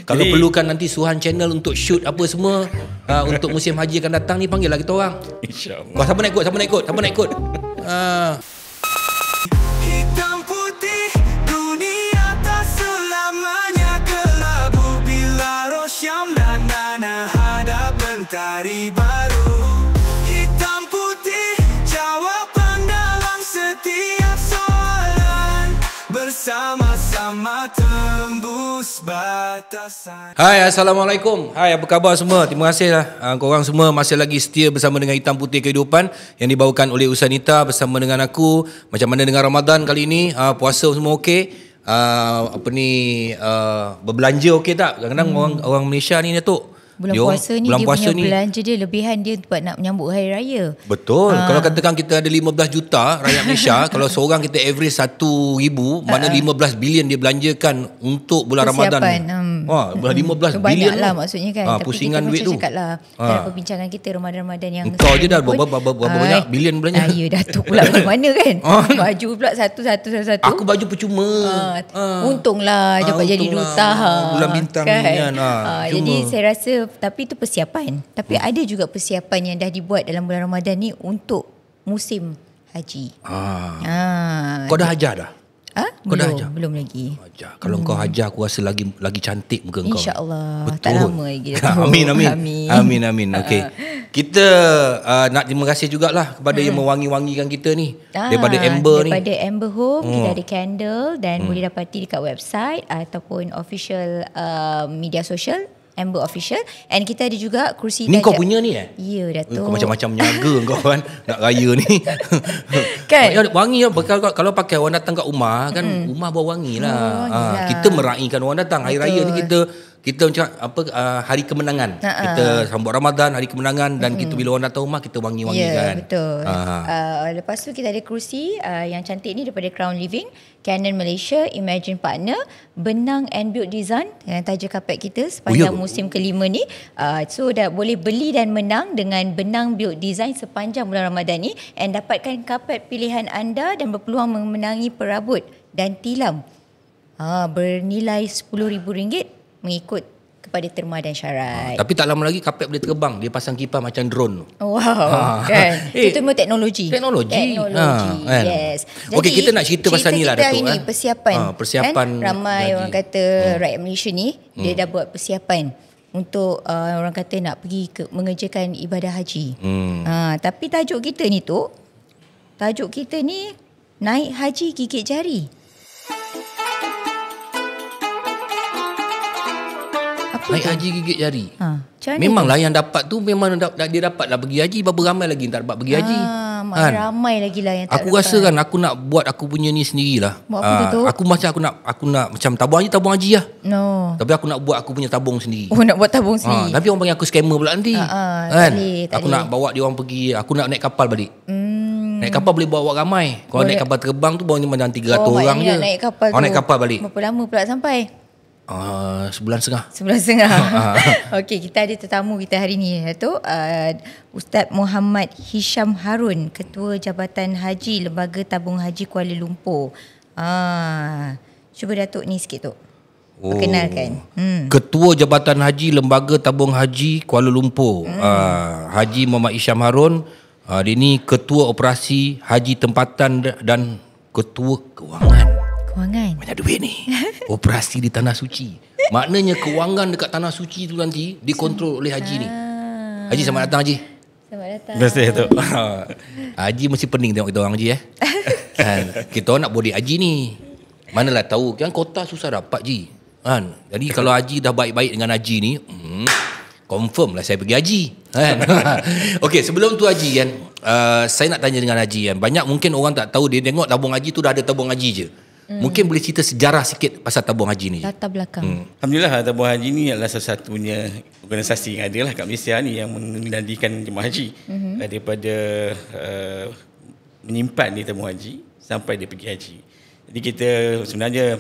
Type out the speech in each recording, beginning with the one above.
Kalau perlukan nanti Suhan Channel untuk shoot apa semua untuk musim haji akan datang ni, panggil lah kita orang. InsyaAllah. Kau siapa nak ikut? Hitam putih, dunia tak selamanya kelabu. Bila Rosyam dan Nana hadap mentari baru. Hitam putih, jawapan dalam setiap soalan. Bersama-sama tembus batasan. Hai, Assalamualaikum. Hai, apa khabar semua? Terima kasih lah korang semua masih lagi setia bersama dengan Hitam Putih Kehidupan yang dibawakan oleh Usanita bersama dengan aku. Macam mana dengan Ramadan kali ini? Puasa semua okey? Berbelanja okey tak? Kadang-kadang orang Malaysia ni Datuk, Bulan puasa ni dia punya belanja dia lebihan dia buat nak menyambut Hari Raya. Betul. Kalau katakan kita ada 15 juta rakyat Malaysia, kalau seorang kita average 1,000, mana 15 bilion dia belanjakan untuk bulan Ramadan. Wah, 15 bilion lah maksudnya kan. Tapi pusingan kita duit tu. Cakap lah dalam perbincangan kita Ramadan yang kau je dah berapa banyak bilion belanja. Ya, Datuk pula dari mana kan. Baju pula satu. Aku baju percuma. Untunglah dapat jadi duta. Bulan bintang kan? Ni kan. Jadi saya rasa tapi itu persiapan. Tapi ada juga persiapan yang dah dibuat dalam bulan Ramadan ni untuk musim haji. Kau dah hajar dah? Belum lagi. Hajar. Kalau kau hajar, aku rasa lagi cantik muka kau. InsyaAllah. Betul. Tak lama lagi. Amin. Okey. Kita nak terima kasih jugalah kepada yang mewangi-wangikan kita ni. Daripada Amber ni. Daripada Amber Home, kita ada candle dan boleh dapati dekat website ataupun official media sosial Amber Official. And kita ada juga kursi ni kau punya ni Ya, Datuk. Kau macam-macam menyaga kau kan. Nak raya ni. Kan? Wangi lah. Kalau pakai orang datang kat rumah kan, rumah bau wangi lah. Kita meraihkan orang datang. Hari raya ni kita macam hari kemenangan. Kita sambut Ramadan, hari kemenangan, dan kita bila orang datang rumah kita wangi-wangi kan. Betul. Lepas tu kita ada kursi yang cantik ni daripada Crown Living, Canon Malaysia, Imagine Partner, Benang and Build Design yang taja kapet kita sepanjang musim kelima ni. So dah boleh beli dan menang dengan Benang Build Design sepanjang bulan Ramadan ni, and dapatkan kapet pilihan anda dan berpeluang memenangi perabot dan tilam bernilai RM10,000 mengikut kepada terma dan syarat. Tapi tak lama lagi kapet boleh terbang. Dia pasang kipas macam drone. Wow. Kan? Itu semua teknologi. Yes. Okey, kita nak cerita pasal ni lah, Datuk. Ini persiapan. Persiapan kan? Ramai orang kata rakyat Malaysia ni dia dah buat persiapan untuk orang kata nak pergi mengerjakan ibadah haji. Tapi tajuk kita ni naik haji gigit jari. Naik haji gigit jari. Memanglah yang dapat tu memang dia dapat lah pergi haji. Berapa ramai lagi tak dapat pergi haji? Ramai lagi lah yang tak aku dapat. Rasa kan aku nak buat aku punya ni sendirilah. Buat apa tu? Aku nak macam tabung haji lah. No. Tapi aku nak buat aku punya tabung sendiri. Nak buat tabung sendiri. Tapi orang panggil aku scammer pula nanti. Kan? Aku nak bawa dia orang pergi. Aku nak naik kapal balik. Naik kapal boleh bawa ramai. Kalau naik kapal terbang tu bawa macam 300 orang je. Naik kapal tu. Naik kapal balik. Berapa lama pula sampai? Sebulan setengah. Okey, kita ada tetamu kita hari ni, Datuk. Ustaz Muhammad Hisham Harun, Ketua Jabatan Haji Lembaga Tabung Haji Kuala Lumpur. Cuba Datuk ni sikit tu. Perkenalkan. Ketua Jabatan Haji Lembaga Tabung Haji Kuala Lumpur. Haji Muhammad Hisham Harun. Dia ni Ketua Operasi Haji Tempatan dan Ketua Kewangan. Banyak duit ni. Operasi di Tanah Suci. Maknanya kewangan dekat Tanah Suci tu nanti dikontrol oleh Haji ni. Haji, selamat datang Haji. Selamat datang. Terima kasih, Datuk. Haji mesti pening tengok kita orang Haji kan? Kita orang nak bodik Haji ni. Manalah tahu kan kota susah dapat Haji kan? Jadi kalau Haji dah baik-baik dengan Haji ni, confirm lah saya pergi Haji kan? Okey, sebelum tu Haji kan, saya nak tanya dengan Haji kan. Banyak mungkin orang tak tahu, dia tengok tabung Haji tu dah ada tabung Haji je. Mungkin boleh cerita sejarah sikit pasal tabung haji ni. Latar belakang. Alhamdulillah, tabung haji ni adalah salah satunya organisasi yang ada lah kat Malaysia ni yang menandikan jemaah haji daripada menyimpan di tabung haji sampai dia pergi haji. Jadi kita sebenarnya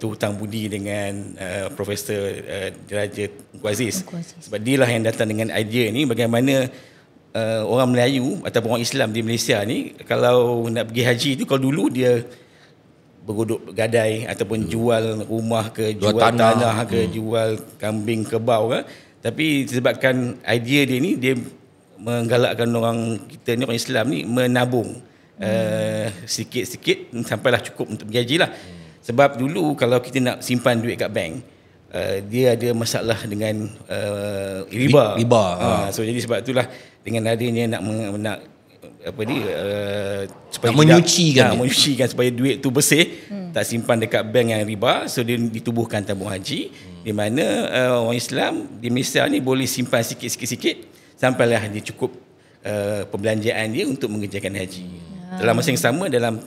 berhutang budi dengan Profesor Derajat Tunku Aziz. Sebab dia lah yang datang dengan idea ni bagaimana orang Melayu ataupun orang Islam di Malaysia ni kalau nak pergi haji tu, kalau dulu dia berguduk gadai ataupun jual rumah ke, jual tanah. tanah ke, jual kambing kebau ke. Tapi disebabkan idea dia ni, dia menggalakkan orang kita ni, orang Islam ni menabung sikit-sikit sampailah cukup untuk pergi haji lah. Sebab dulu kalau kita nak simpan duit kat bank, dia ada masalah dengan riba. So jadi sebab itulah dengan adanya nak supaya menyucikan supaya duit tu bersih, tak simpan dekat bank yang riba. So dia ditubuhkan tabung haji, di mana orang Islam di Malaysia ni boleh simpan sikit-sikit sampailah dia cukup perbelanjaan dia untuk mengerjakan haji. Dalam masa yang sama, dalam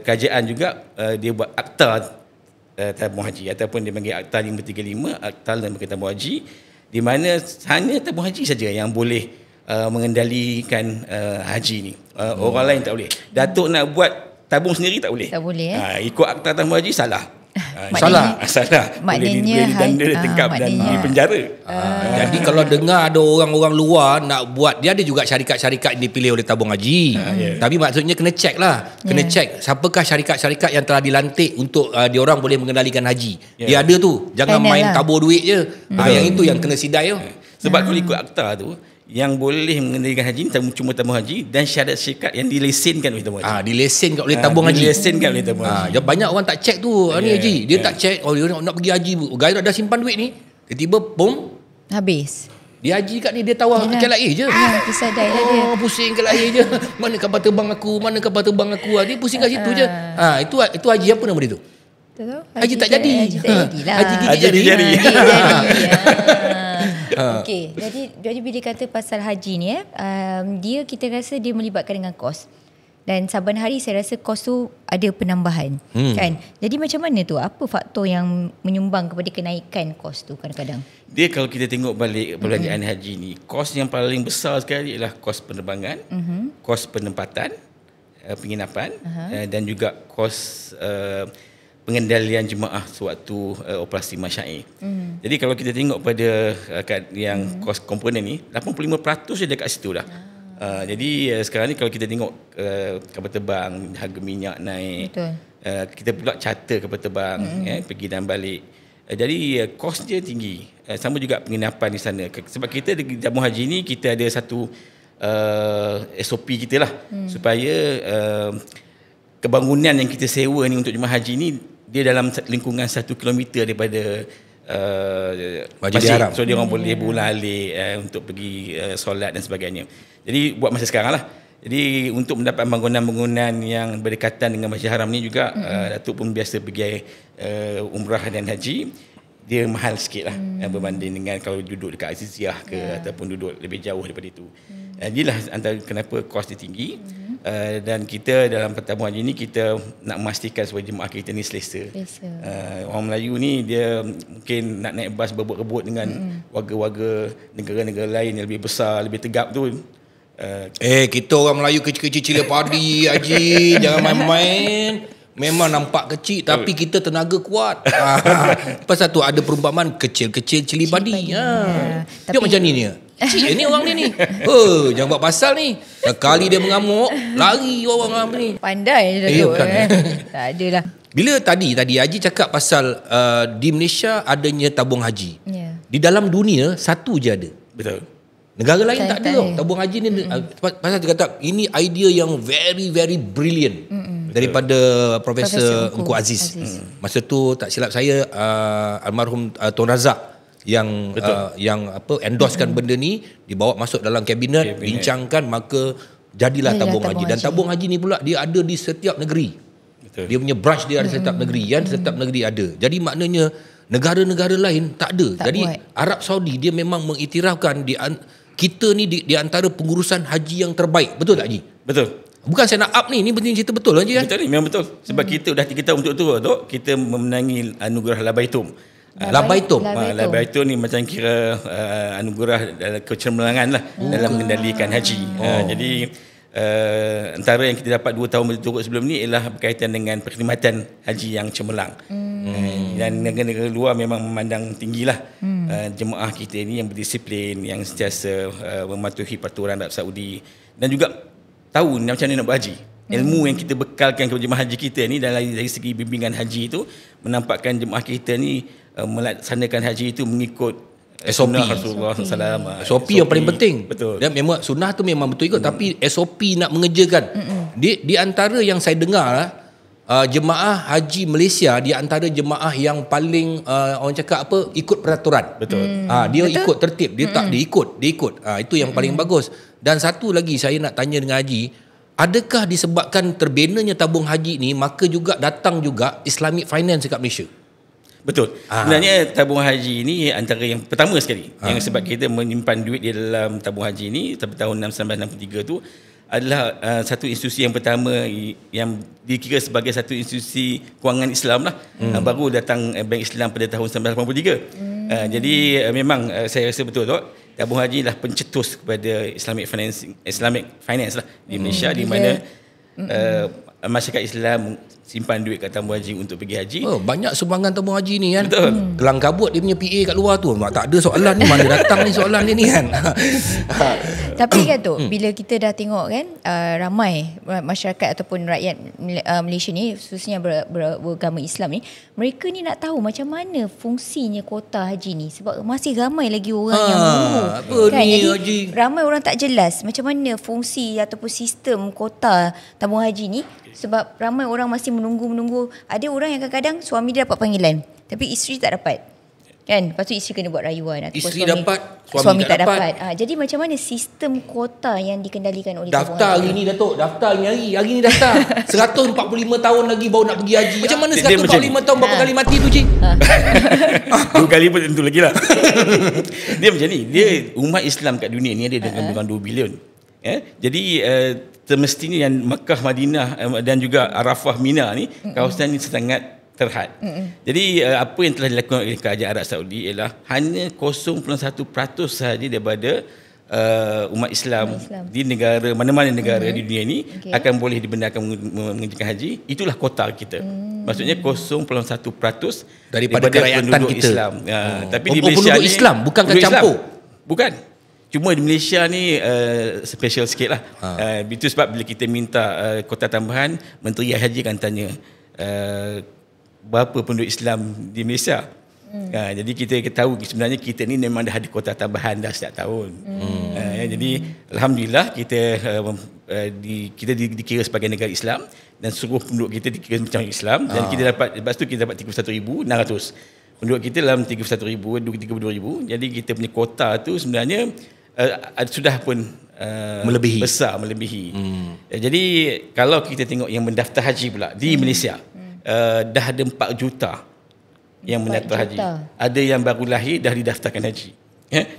kerajaan juga dia buat akta tabung haji, ataupun dia panggil akta 535, akta lembaga tabung haji, di mana hanya tabung haji saja yang boleh mengendalikan haji ni. Orang lain tak boleh. Datuk nak buat tabung sendiri tak boleh. Tak boleh. Ikut akta tabung haji salah. Salah. Boleh didenda, ditangkap dan dipenjara. Jadi kalau dengar ada orang-orang luar nak buat, dia ada juga syarikat-syarikat yang dipilih oleh tabung haji. Tapi maksudnya kena check lah. Kena check siapakah syarikat-syarikat yang telah dilantik untuk diorang boleh mengendalikan haji. Dia ada tu. Jangan main tabur duit je. Yang itu yang kena sidai tu. Sebab kalau ikut akta tu, yang boleh mengendalikan haji ni cuma tabung haji dan syarat syarikat yang dilesenkan oleh tabung haji. Dilesenkan oleh tabung haji. Dilesenkan oleh tabung haji. Banyak orang tak check tu. Ni haji, dia tak check. Dia nak pergi haji, gaya dah simpan duit ni. Tiba-tiba pom habis. Dia haji kat ni, dia tawar kat air je. Kisah dah dia. Pusing kat air je. Mana kapal terbang aku? Dia pusing kat situ je. Itu haji apa nama dia tu? Haji tak jadi. Haji gigi jari. Okey, jadi bila kata pasal haji ni dia, kita rasa dia melibatkan dengan kos. Dan saban hari saya rasa kos tu ada penambahan, kan? Jadi macam mana tu? Apa faktor yang menyumbang kepada kenaikan kos tu kadang-kadang? Dia kalau kita tengok balik perbelanjaan haji ni, kos yang paling besar sekali ialah kos penerbangan, kos penempatan, penginapan, dan juga kos pengendalian jemaah sewaktu operasi masyair. Jadi kalau kita tengok pada yang kos komponen ni, 85% je dekat situ dah. Jadi sekarang ni kalau kita tengok kapal terbang, harga minyak naik, kita pula charter kapal terbang, pergi dan balik. Jadi kos dia tinggi. Sama juga penginapan di sana. Sebab kita di tabung haji ni, kita ada satu SOP kita lah, supaya kebangunan yang kita sewa ni untuk jemaah haji ni, dia dalam lingkungan 1 kilometer daripada masjid. So dia orang boleh berulang-alik untuk pergi solat dan sebagainya. Jadi buat masa sekarang lah. Jadi untuk mendapat bangunan-bangunan yang berdekatan dengan Masjid Haram ni juga, Datuk pun biasa pergi umrah dan haji, dia mahal sikit lah berbanding dengan kalau duduk dekat Aziziyah ke, ataupun duduk lebih jauh daripada itu. Inilah antara kenapa kos dia tinggi. Dan kita dalam tabung haji ni, kita nak memastikan supaya jemaah kita ni selesa. Orang Melayu ni dia mungkin nak naik bas berebut-rebut dengan warga-warga negara-negara lain yang lebih besar, lebih tegap tu. Kita orang Melayu kecil-kecil cili padi haji, jangan main-main. Memang nampak kecil tapi kita tenaga kuat. Pasal tu ada perumpamaan kecil-kecil cili padi. Dia macam ni. Cik ni orang ni. Jangan buat pasal ni. Sekali dia mengamuk, lari orang ni. Pandai Datuk. Tak adalah. Bila tadi Haji cakap pasal di Malaysia adanya tabung haji. Di dalam dunia satu je ada. Betul. Negara lain tak ada tabung haji ni. Pasal dia kata ini idea yang very very brilliant daripada Profesor Engku Aziz. Masa tu tak silap saya almarhum Tun Razak yang endorsekan benda ni, dibawa masuk dalam kabinet, bincangkan, maka jadilah tabung haji. Dan tabung haji ni pula dia ada di setiap negeri. Betul. Dia punya branch dia ada di setiap negeri, setiap negeri ada. Jadi maknanya negara-negara lain tak ada. Jadi Arab Saudi dia memang mengiktirafkan kita ni di antara pengurusan haji yang terbaik. Betul tak Haji? Betul. Bukan saya nak up ni penting cerita betul Haji kan? Betul ni, memang betul. Sebab kita dah 3 tahun untuk tu kita memenangi anugerah Labaitum. Labaitum ni macam kira anugerah kecemerlangan lah dalam mengendalikan haji. Jadi antara yang kita dapat 2 tahun berturut sebelum ni ialah berkaitan dengan perkhidmatan haji yang cemerlang. Dan negara-negara luar memang memandang tinggilah jemaah kita ni yang berdisiplin, yang sentiasa mematuhi peraturan Arab Saudi, dan juga tahu macam mana nak berhaji. ilmu yang kita bekalkan kepada jemaah haji kita ni dari segi bimbingan haji itu menampakkan jemaah kita ni melaksanakan haji itu mengikut SOP. sunnah Rasulullah SAW. SOP yang paling penting. Betul. Dan memang sunnah tu memang betul ikut, tapi SOP nak mengerjakan. Di antara yang saya dengar jemaah haji Malaysia di antara jemaah yang paling orang cakap apa, ikut peraturan. Betul. Dia ikut tertib, dia tak dia ikut. Itu yang paling bagus. Dan satu lagi saya nak tanya dengan Haji, adakah disebabkan terbenanya tabung haji ni maka juga datang juga Islamic Finance dekat Malaysia? Betul. Sebenarnya tabung haji ini antara yang pertama sekali yang sebab kita menyimpan duit di dalam tabung haji ini tahun 1963 tu adalah satu institusi yang pertama yang dikira sebagai satu institusi kewangan Islam lah. Baru datang Bank Islam pada tahun 1983. Jadi memang saya rasa betul tu tabung haji adalah pencetus kepada Islamic Finance lah di Malaysia, di mana masyarakat Islam simpan duit kat tabung haji untuk pergi haji. Banyak sumbangan tabung haji ni kan. Betul. Kelang kabut dia punya PA kat luar tu. Tak ada soalan ni, mana datang ni soalan dia ni kan. Tapi kan tu, bila kita dah tengok kan ramai masyarakat ataupun rakyat Malaysia ni, khususnya beragama Islam ni, mereka ni nak tahu macam mana fungsinya kuota haji ni, sebab masih ramai lagi orang yang menunggu kan. Ni, jadi haji, ramai orang tak jelas macam mana fungsi ataupun sistem kuota tabung haji ni, sebab ramai orang masih menunggu. Ada orang yang kadang-kadang suami dia dapat panggilan tapi isteri tak dapat kan, lepas tu isteri kena buat rayuan ataupun isteri dapat, suami tak dapat. Jadi macam mana sistem kuota yang dikendalikan oleh daftar hari ni Datuk, daftar hari ni daftar 145 tahun lagi baru nak pergi haji. Macam mana 145 tahun berapa kali mati tu Cik? 2 kali pun tentu lagi lah. Dia macam ni, dia umat Islam kat dunia ni ada dengan 2 bilion. Jadi semestinya yang Makkah, Madinah dan juga Arafah, Mina ni kawasan ni sangat terhad. Jadi apa yang telah dilakukan oleh Kerajaan Arab Saudi ialah hanya 0.1% sahaja daripada umat Islam di negara mana-mana negara di dunia ni akan boleh dibenarkan mengerjakan haji. Itulah kota kita. Maksudnya 0.1% daripada kerakyatan penduduk kita. Islam. Tapi di Malaysia penduduk ni, Islam bukan penduduk campur. Islam. Bukan. Cuma di Malaysia ni special sikit lah. Itu sebab bila kita minta kota tambahan, Menteri Haji akan tanya berapa penduduk Islam di Malaysia. Jadi kita tahu sebenarnya kita ni memang dah ada kota tambahan dah setiap tahun. Jadi alhamdulillah kita dikira sebagai negara Islam dan seluruh penduduk kita dikira macam Islam, dan kita dapat, lepas tu kita dapat 31,600. Penduduk kita dalam 31,000, jadi kita punya kota tu sebenarnya sudah pun melebihi. Jadi kalau kita tengok yang mendaftar haji pula di Malaysia, dah ada 4 juta yang mendaftar haji. Ada yang baru lahir dah didaftarkan haji.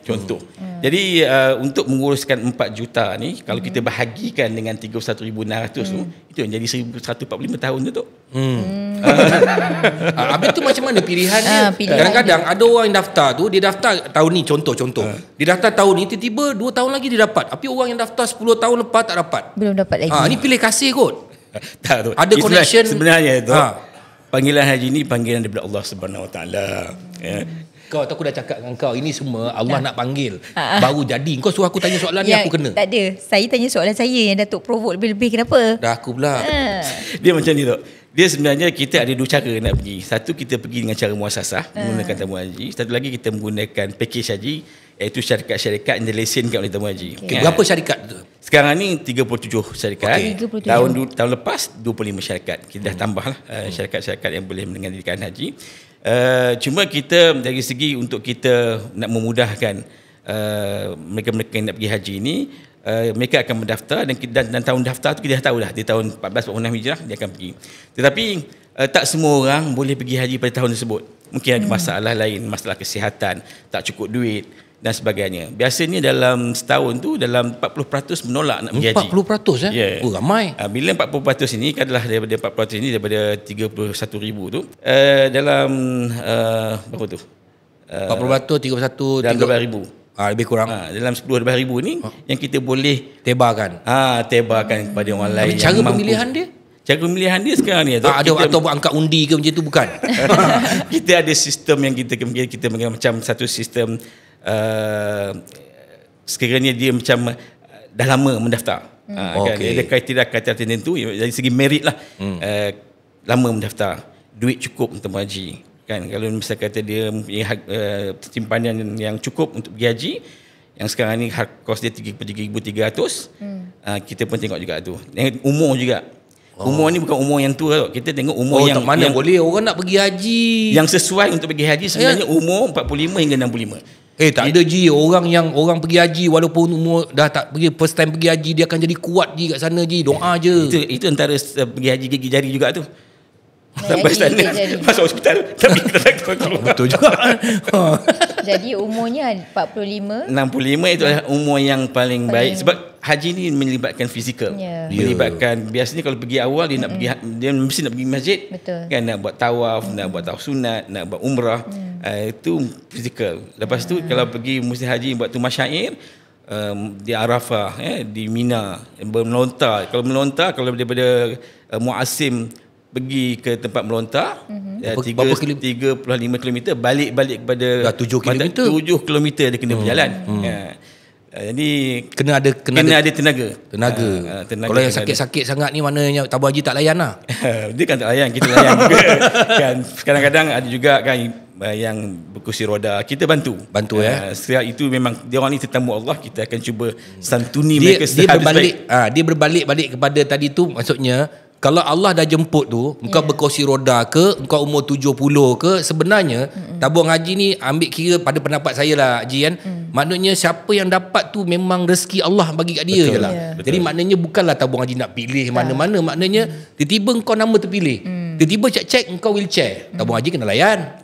Contoh. Jadi untuk menguruskan 4 juta ni, kalau kita bahagikan dengan 31,600 tu, itu yang jadi 1,145 tahun tu. Habis tu macam mana pilihan dia? Kadang-kadang ada orang yang daftar tu, dia daftar tahun ni, contoh. Dia daftar tahun ni, tiba-tiba 2 tahun lagi dia dapat. Tapi orang yang daftar 10 tahun lepas tak dapat. Belum dapat lagi. Ni pilih kasih kot. Tak, ada connection. Sebenarnya tu panggilan haji ni panggilan daripada Allah Subhanahu Wa Taala. Kau aku dah cakap dengan kau, ini semua Allah nak panggil baru jadi. Kau suruh aku tanya soalan ni, aku kena. Tak ada. Saya tanya soalan saya yang Datuk provoke lebih-lebih, kenapa? Dah aku pula. Dia macam ni tu. Dia sebenarnya kita ada 2 cara nak pergi. Satu, kita pergi dengan cara muasasah, menggunakan tabung haji. Satu lagi kita menggunakan package haji, iaitu syarikat-syarikat yang dilesenkan oleh tabung haji. Berapa syarikat tu? Sekarang ni 37 syarikat. 37. Tahun lepas 25 syarikat. Kita dah tambahlah syarikat-syarikat yang boleh mengendalikan haji. Cuma kita dari segi untuk kita nak memudahkan mereka-mereka yang nak pergi haji ni, mereka akan mendaftar dan tahun daftar tu kita dah tahu dah, di tahun 1446 Hijrah dia akan pergi. Tetapi tak semua orang boleh pergi haji pada tahun tersebut. Mungkin ada masalah lain, masalah kesihatan, tak cukup duit dan sebagainya. Biasanya dalam setahun tu dalam 40% menolak nak pergi haji. 40%? Yeah. Ramai. Bila 40% ini adalah daripada 40% ini daripada 31,000 tu, dalam berapa tu? 40%, 31, dalam 12,000. Lebih kurang. Dalam 10-12,000 ni yang kita boleh tebarkan. Tebarkan kepada orang lain. Cara pemilihan dia? Cara pemilihan dia sekarang ni atau angkat undi ke macam tu, bukan? Kita ada sistem yang kita macam satu sistem sekiranya dia macam dah lama mendaftar. Kan? Ada kriteria tertentu dari segi merit lah. Lama mendaftar, duit cukup untuk haji. Kan, kalau misalnya kata dia mempunyai simpanan yang cukup untuk pergi haji, yang sekarang ni kos dia 33,300, kita pun tengok juga tu. Umur juga. Umur ni bukan umur yang tua tau. Kita tengok umur yang tak mana yang boleh orang nak pergi haji. Yang sesuai untuk pergi haji sebenarnya umur 45 hingga 65. Tak ada Ji, orang pergi haji walaupun umur dah tak pergi, first time pergi haji, dia akan jadi kuat Ji kat sana Ji. Doa je. Itu antara pergi haji gigi jari juga tu. Sampai sana masuk hospital tapi kita tak keluar. Betul juga. Jadi umurnya 45. 65 itu adalah umur yang paling baik sebab haji ni melibatkan fizikal. Melibatkan biasanya kalau pergi awal dia nak pergi, dia mesti nak pergi masjid. Betul. Kan, nak buat tawaf, nak buat tawaf sunat, nak buat umrah. Itu fizikal. Lepas tu kalau pergi musim haji buat tu masyair, di Arafah, di Mina, melontar. Kalau melontar, kalau daripada Muasim pergi ke tempat melontar, 35 km, balik kepada dah 7 km. 7 km dia kena berjalan. Jadi kena ada tenaga. Kalau yang sakit-sakit sangat ni, maknanya tabung haji tak layan lah. Dia kan tak layan, kita layan juga. Kan, kadang-kadang ada juga kan yang berkursi roda, kita bantu setiap itu memang dia orang ni tetamu Allah, kita akan cuba santuni mereka sehabis-habis. Dia berbalik kepada tadi tu, maksudnya kalau Allah dah jemput tu, engkau berkursi roda ke, engkau umur 70 ke, sebenarnya tabung haji ni ambil kira pada pendapat saya lah Haji kan, maknanya siapa yang dapat tu memang rezeki Allah bagi kat dia je lah. Jadi maknanya bukanlah tabung haji nak pilih mana-mana, maknanya tiba-tiba engkau nama terpilih, tiba-tiba cek engkau wheelchair, tabung haji kena layan.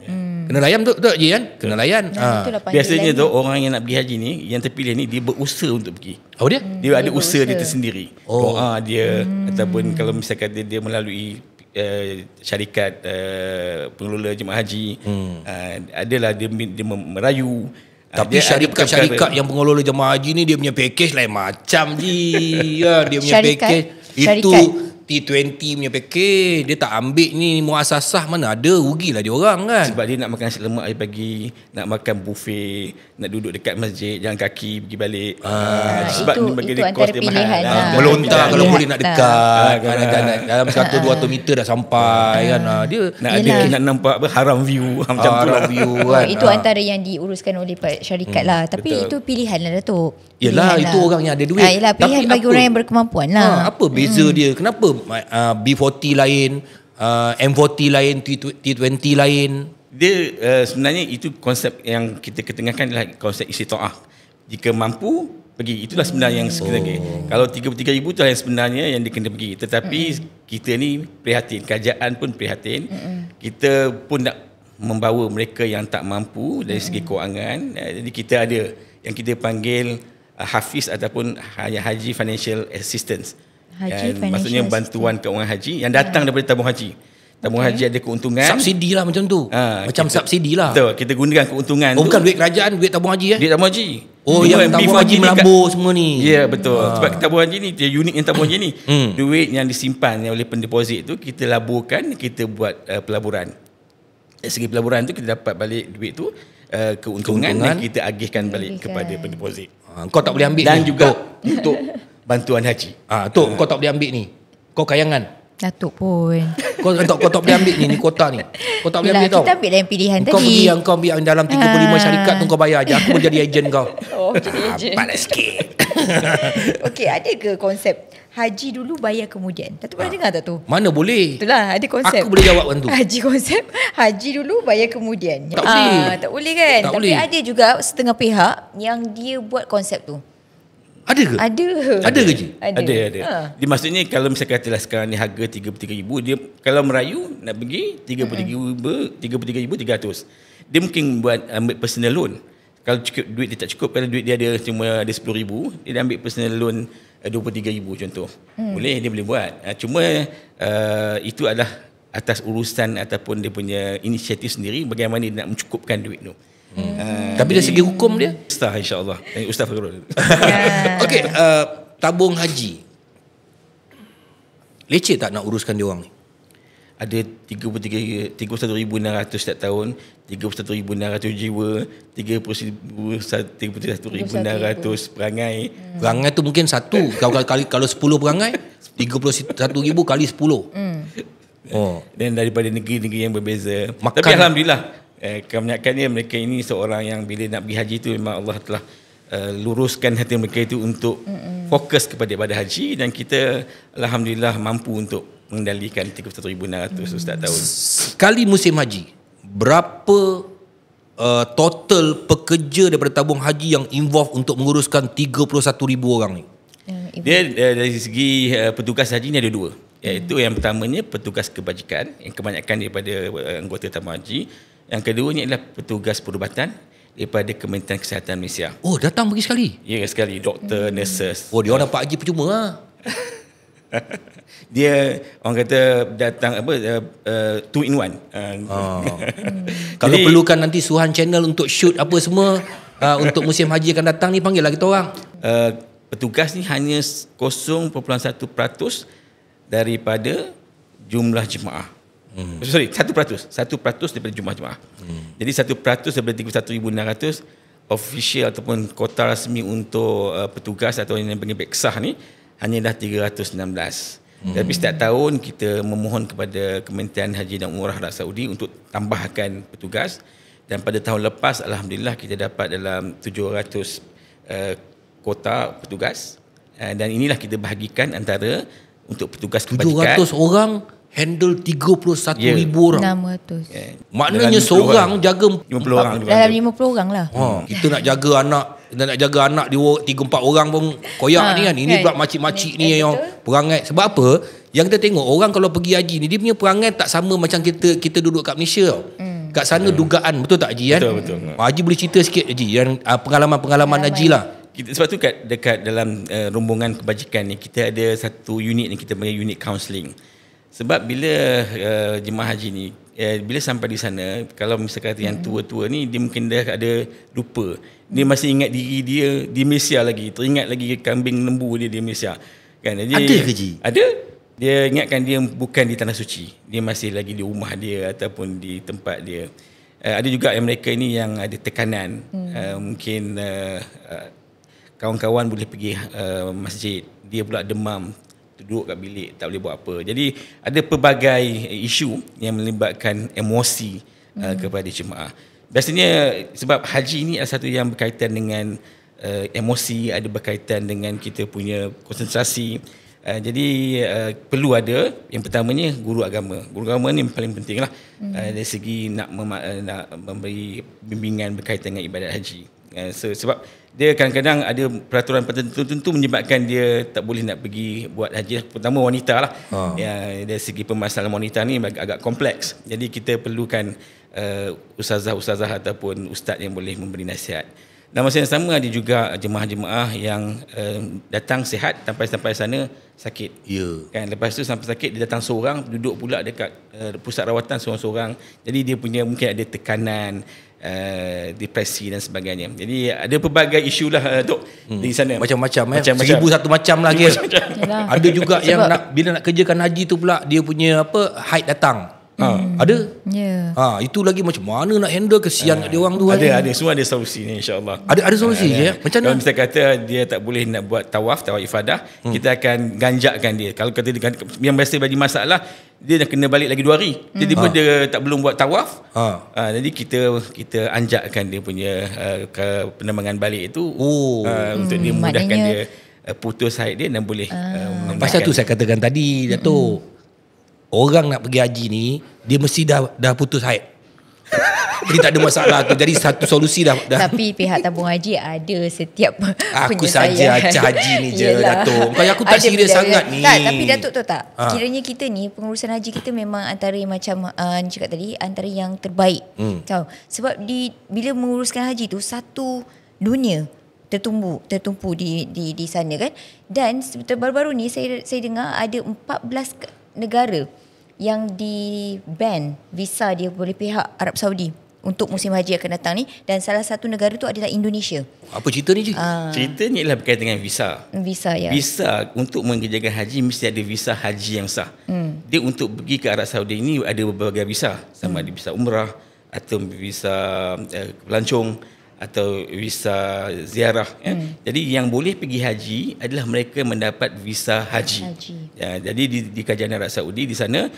Kena layan betul Haji kan? Kena layan. Biasanya tu orang yang nak pergi haji ni, yang terpilih ni, dia berusaha untuk pergi. Dia ada usaha dia tersendiri. Doa dia ataupun kalau misalkan dia melalui syarikat pengelola jemaah haji, adalah dia merayu. Tapi syarikat yang pengelola jemaah haji ni, dia punya package lain macam Ji. Dia punya package itu T20 punya package, dia tak ambil ni muasasah, mana ada, rugilah dia orang kan. Sebab dia nak makan nasi lemak hari pagi, nak makan buffet, nak duduk dekat masjid, jalan kaki pergi balik. Sebab itu antara pilihan lah. Melontar kalau boleh nak dekat, kan, dalam 100-200 meter dah sampai kan. Dia nak nampak haram view macam tu lah. Kan. Itu antara yang diuruskan oleh syarikat lah. Tapi itu pilihan lah Datuk. Yelah, itu orang yang ada duit. Yelah, pilihan bagi orang yang berkemampuan lah. Apa beza dia? Kenapa B40 lain, M40 lain, T20 lain? Dia sebenarnya itu konsep yang kita ketengahkan adalah konsep istita'ah. Jika mampu pergi, itulah sebenarnya yang sebenarnya. Kalau 33,000 itu yang sebenarnya yang dia kena pergi. Tetapi kita ni prihatin, kerajaan pun prihatin. Kita pun nak membawa mereka yang tak mampu dari segi kewangan. Jadi kita ada yang kita panggil Hafiz ataupun Haji Financial Assistance. Maksudnya bantuan keuangan haji yang datang daripada tabung haji. Tabung haji ada keuntungan. Subsidi lah macam tu. Macam subsidi lah. Betul, kita gunakan keuntungan tu. Bukan duit kerajaan, duit tabung haji Duit tabung haji. Yang tabung haji melabur semua ni. Ya, betul. Sebab tabung haji ni, dia unik yang tabung haji ni. Duit yang disimpan oleh pendeposit tu, kita laburkan, kita buat pelaburan. Dari segi pelaburan tu, kita dapat balik duit tu, keuntungan yang kita agihkan balik kepada pendeposit. Kau tak boleh ambil dan ni. juga untuk bantuan haji. Tok, kau tak boleh ambil ni. Kau kayangan. Datuk pun. Kau tak boleh ambil ni kota ni. Kau tak boleh ambil tau. Kita ambil yang pilihan kau tadi. Kau pergi yang dalam 35 syarikat tu kau bayar je. Aku boleh jadi ejen kau. Jadi ejen. Panas sikit. Okey, ada ke konsep haji dulu bayar kemudian? Datuk pernah dengar tak tu? Mana boleh? Itulah, ada konsep. Aku boleh jawabkan tu. Konsep haji dulu bayar kemudian. Tak boleh. Tak boleh kan? Tak Tapi boleh. ada juga setengah pihak yang dia buat konsep tu. Ada ke? Ada ke je? Ada. Dia maksudnya kalau misalnya katalah sekarang ni harga 33,000, dia kalau merayu nak pergi 33,300. Dia mungkin buat ambil personal loan. Kalau cukup duit dia tak cukup, kalau duit dia ada cuma ada 10,000, dia ambil personal loan 23,000 contoh. Boleh, dia boleh buat. Cuma itu adalah atas urusan ataupun dia punya inisiatif sendiri bagaimana dia nak mencukupkan duit tu. Tapi dari segi hukum dia? Ustaz insya-Allah. Ustaz Fakrul. Okey, tabung haji. Leceh tak nak uruskan dia orang ni? ada 31,600 setiap tahun, 31,600 jiwa, 31,600 perangai. Perangai tu mungkin satu. Kalau 10 perangai, 31,000 kali 10. Dan daripada negeri-negeri yang berbeza. Makan. Tapi alhamdulillah, kebanyakannya mereka ini seorang yang bila nak pergi haji tu memang Allah telah luruskan hati mereka itu untuk fokus kepada ibadah haji, dan kita alhamdulillah mampu untuk mengendalikan 31,600 setiap tahun. Sekali musim haji, berapa total pekerja daripada tabung haji yang involve untuk menguruskan 31,000 orang ni? Dia dari segi petugas haji ni ada dua. Iaitu yang pertamanya petugas kebajikan yang kebanyakan daripada anggota tabung haji. Yang keduanya adalah petugas perubatan daripada Kementerian Kesihatan Malaysia. Oh, datang pergi sekali? Ya, sekali. Doktor, nurses. Oh, dia orang dapat haji percuma lah. Dia orang kata datang two in one. Kalau perlukan nanti Suhan Channel untuk shoot apa semua untuk musim haji akan datang ni, panggil lah kita orang. Petugas ni hanya 0.1% daripada jumlah jemaah. Sorry, 1% daripada jumlah jemaah. Jadi 1% daripada 31,600 official ataupun kota rasmi untuk petugas atau yang panggil beksah ni hanya dah 316. Tapi setiap tahun kita memohon kepada Kementerian Haji dan Umrah Arab Saudi untuk tambahkan petugas, dan pada tahun lepas alhamdulillah kita dapat dalam 700 kota petugas, dan inilah kita bahagikan antara untuk petugas kebajikan. 700 orang handle 31,000 orang. 600. Maknanya seorang jaga 50 orang. Dalam 50 orang lah. Kita nak jaga anak, kita nak jaga anak dia 3-4 orang pun koyak ni kan. Ini pula makcik-makcik ni yang perangai. Sebab apa? Yang kita tengok orang kalau pergi haji ni, dia punya perangai tak sama macam kita duduk kat Malaysia. Kat sana dugaan, betul tak Haji kan? Betul. Haji boleh cerita sikit Haji yang pengalaman Haji lah. Sebab tu dekat dalam rombongan kebajikan ni kita ada satu unit yang kita panggil unit counselling. Sebab bila jemaah haji ni bila sampai di sana, kalau misalkan yang tua-tua ni dia mungkin dah ada lupa. Dia masih ingat diri dia di Malaysia lagi, teringat lagi kambing lembu dia di Malaysia. Kan? Jadi, ada ke Ji? Ada. Dia ingatkan dia bukan di tanah suci. Dia masih lagi di rumah dia ataupun di tempat dia. Ada juga yang mereka ini yang ada tekanan. Mungkin kawan-kawan boleh pergi masjid, dia pula demam, duduk kat bilik, tak boleh buat apa. Jadi ada pelbagai isu yang melibatkan emosi kepada jemaah. Biasanya sebab haji ni adalah satu yang berkaitan dengan emosi, ada berkaitan dengan kita punya konsentrasi. Jadi perlu ada yang pertamanya guru agama. Guru agama ni paling penting lah dari segi nak memberi bimbingan berkaitan dengan ibadat haji. Sebab dia kadang-kadang ada peraturan tertentu menyebabkan dia tak boleh nak pergi buat haji. Pertama wanita lah. Dari segi permasalahan wanita ni agak kompleks. Jadi kita perlukan ustazah-ustazah ataupun ustaz yang boleh memberi nasihat. Dan masa yang sama ada juga jemaah-jemaah yang datang sihat sampai sana sakit. Kan, lepas tu sampai sakit dia datang seorang, duduk pula dekat pusat rawatan seorang-seorang. Jadi dia punya mungkin ada tekanan, depresi dan sebagainya. Jadi ada pelbagai isu lah Dok di sana. Macam-macam 1,001 macam lah kira. Ada juga yang bila nak kerjakan haji tu pula dia punya haid datang. Ada? Ya. Itu lagi macam mana nak handle, kesian kat dia orang tu. Ada semua ada solusi ni insya-Allah. Ada solusi je. Macam kalau mana? misalnya kata dia tak boleh nak buat tawaf ifadah, kita akan ganjakkan dia. Kalau kata dia, yang biasa bagi masalah, dia dah kena balik lagi 2 hari. Jadi dia tak belum buat tawaf. Jadi kita anjakkan dia punya penerbangan balik itu untuk dia mudahkan dia putus haid dia dan boleh Pasal tu saya katakan tadi Dato', orang nak pergi haji ni dia mesti dah putus haid. Jadi tak ada masalah tu. Jadi satu solusi dah. Tapi pihak tabung haji ada setiap aku saja haji ni je Dato'. Kalau aku tak serius sangat ni. Tak, tapi Datuk tahu tak? Kiranya kita ni pengurusan haji kita memang antara macam cakap tadi, antara yang terbaik. Tahu? Sebab bila menguruskan haji tu satu dunia tertumpu di sana kan. Dan baru-baru ni saya dengar ada 14 negara yang di ban visa dia oleh pihak Arab Saudi untuk musim haji akan datang ni, dan salah satu negara tu adalah Indonesia. Apa cerita ni, Ji? Cerita ni adalah berkaitan dengan visa. Visa, ya. Visa untuk mengerjakan haji mesti ada visa haji yang sah. Dia untuk pergi ke Arab Saudi ini ada berbagai visa, sama ada visa umrah atau visa pelancong atau visa ziarah. Jadi yang boleh pergi haji adalah mereka mendapat visa haji. Ya, jadi di kerajaan Arab Saudi di sana,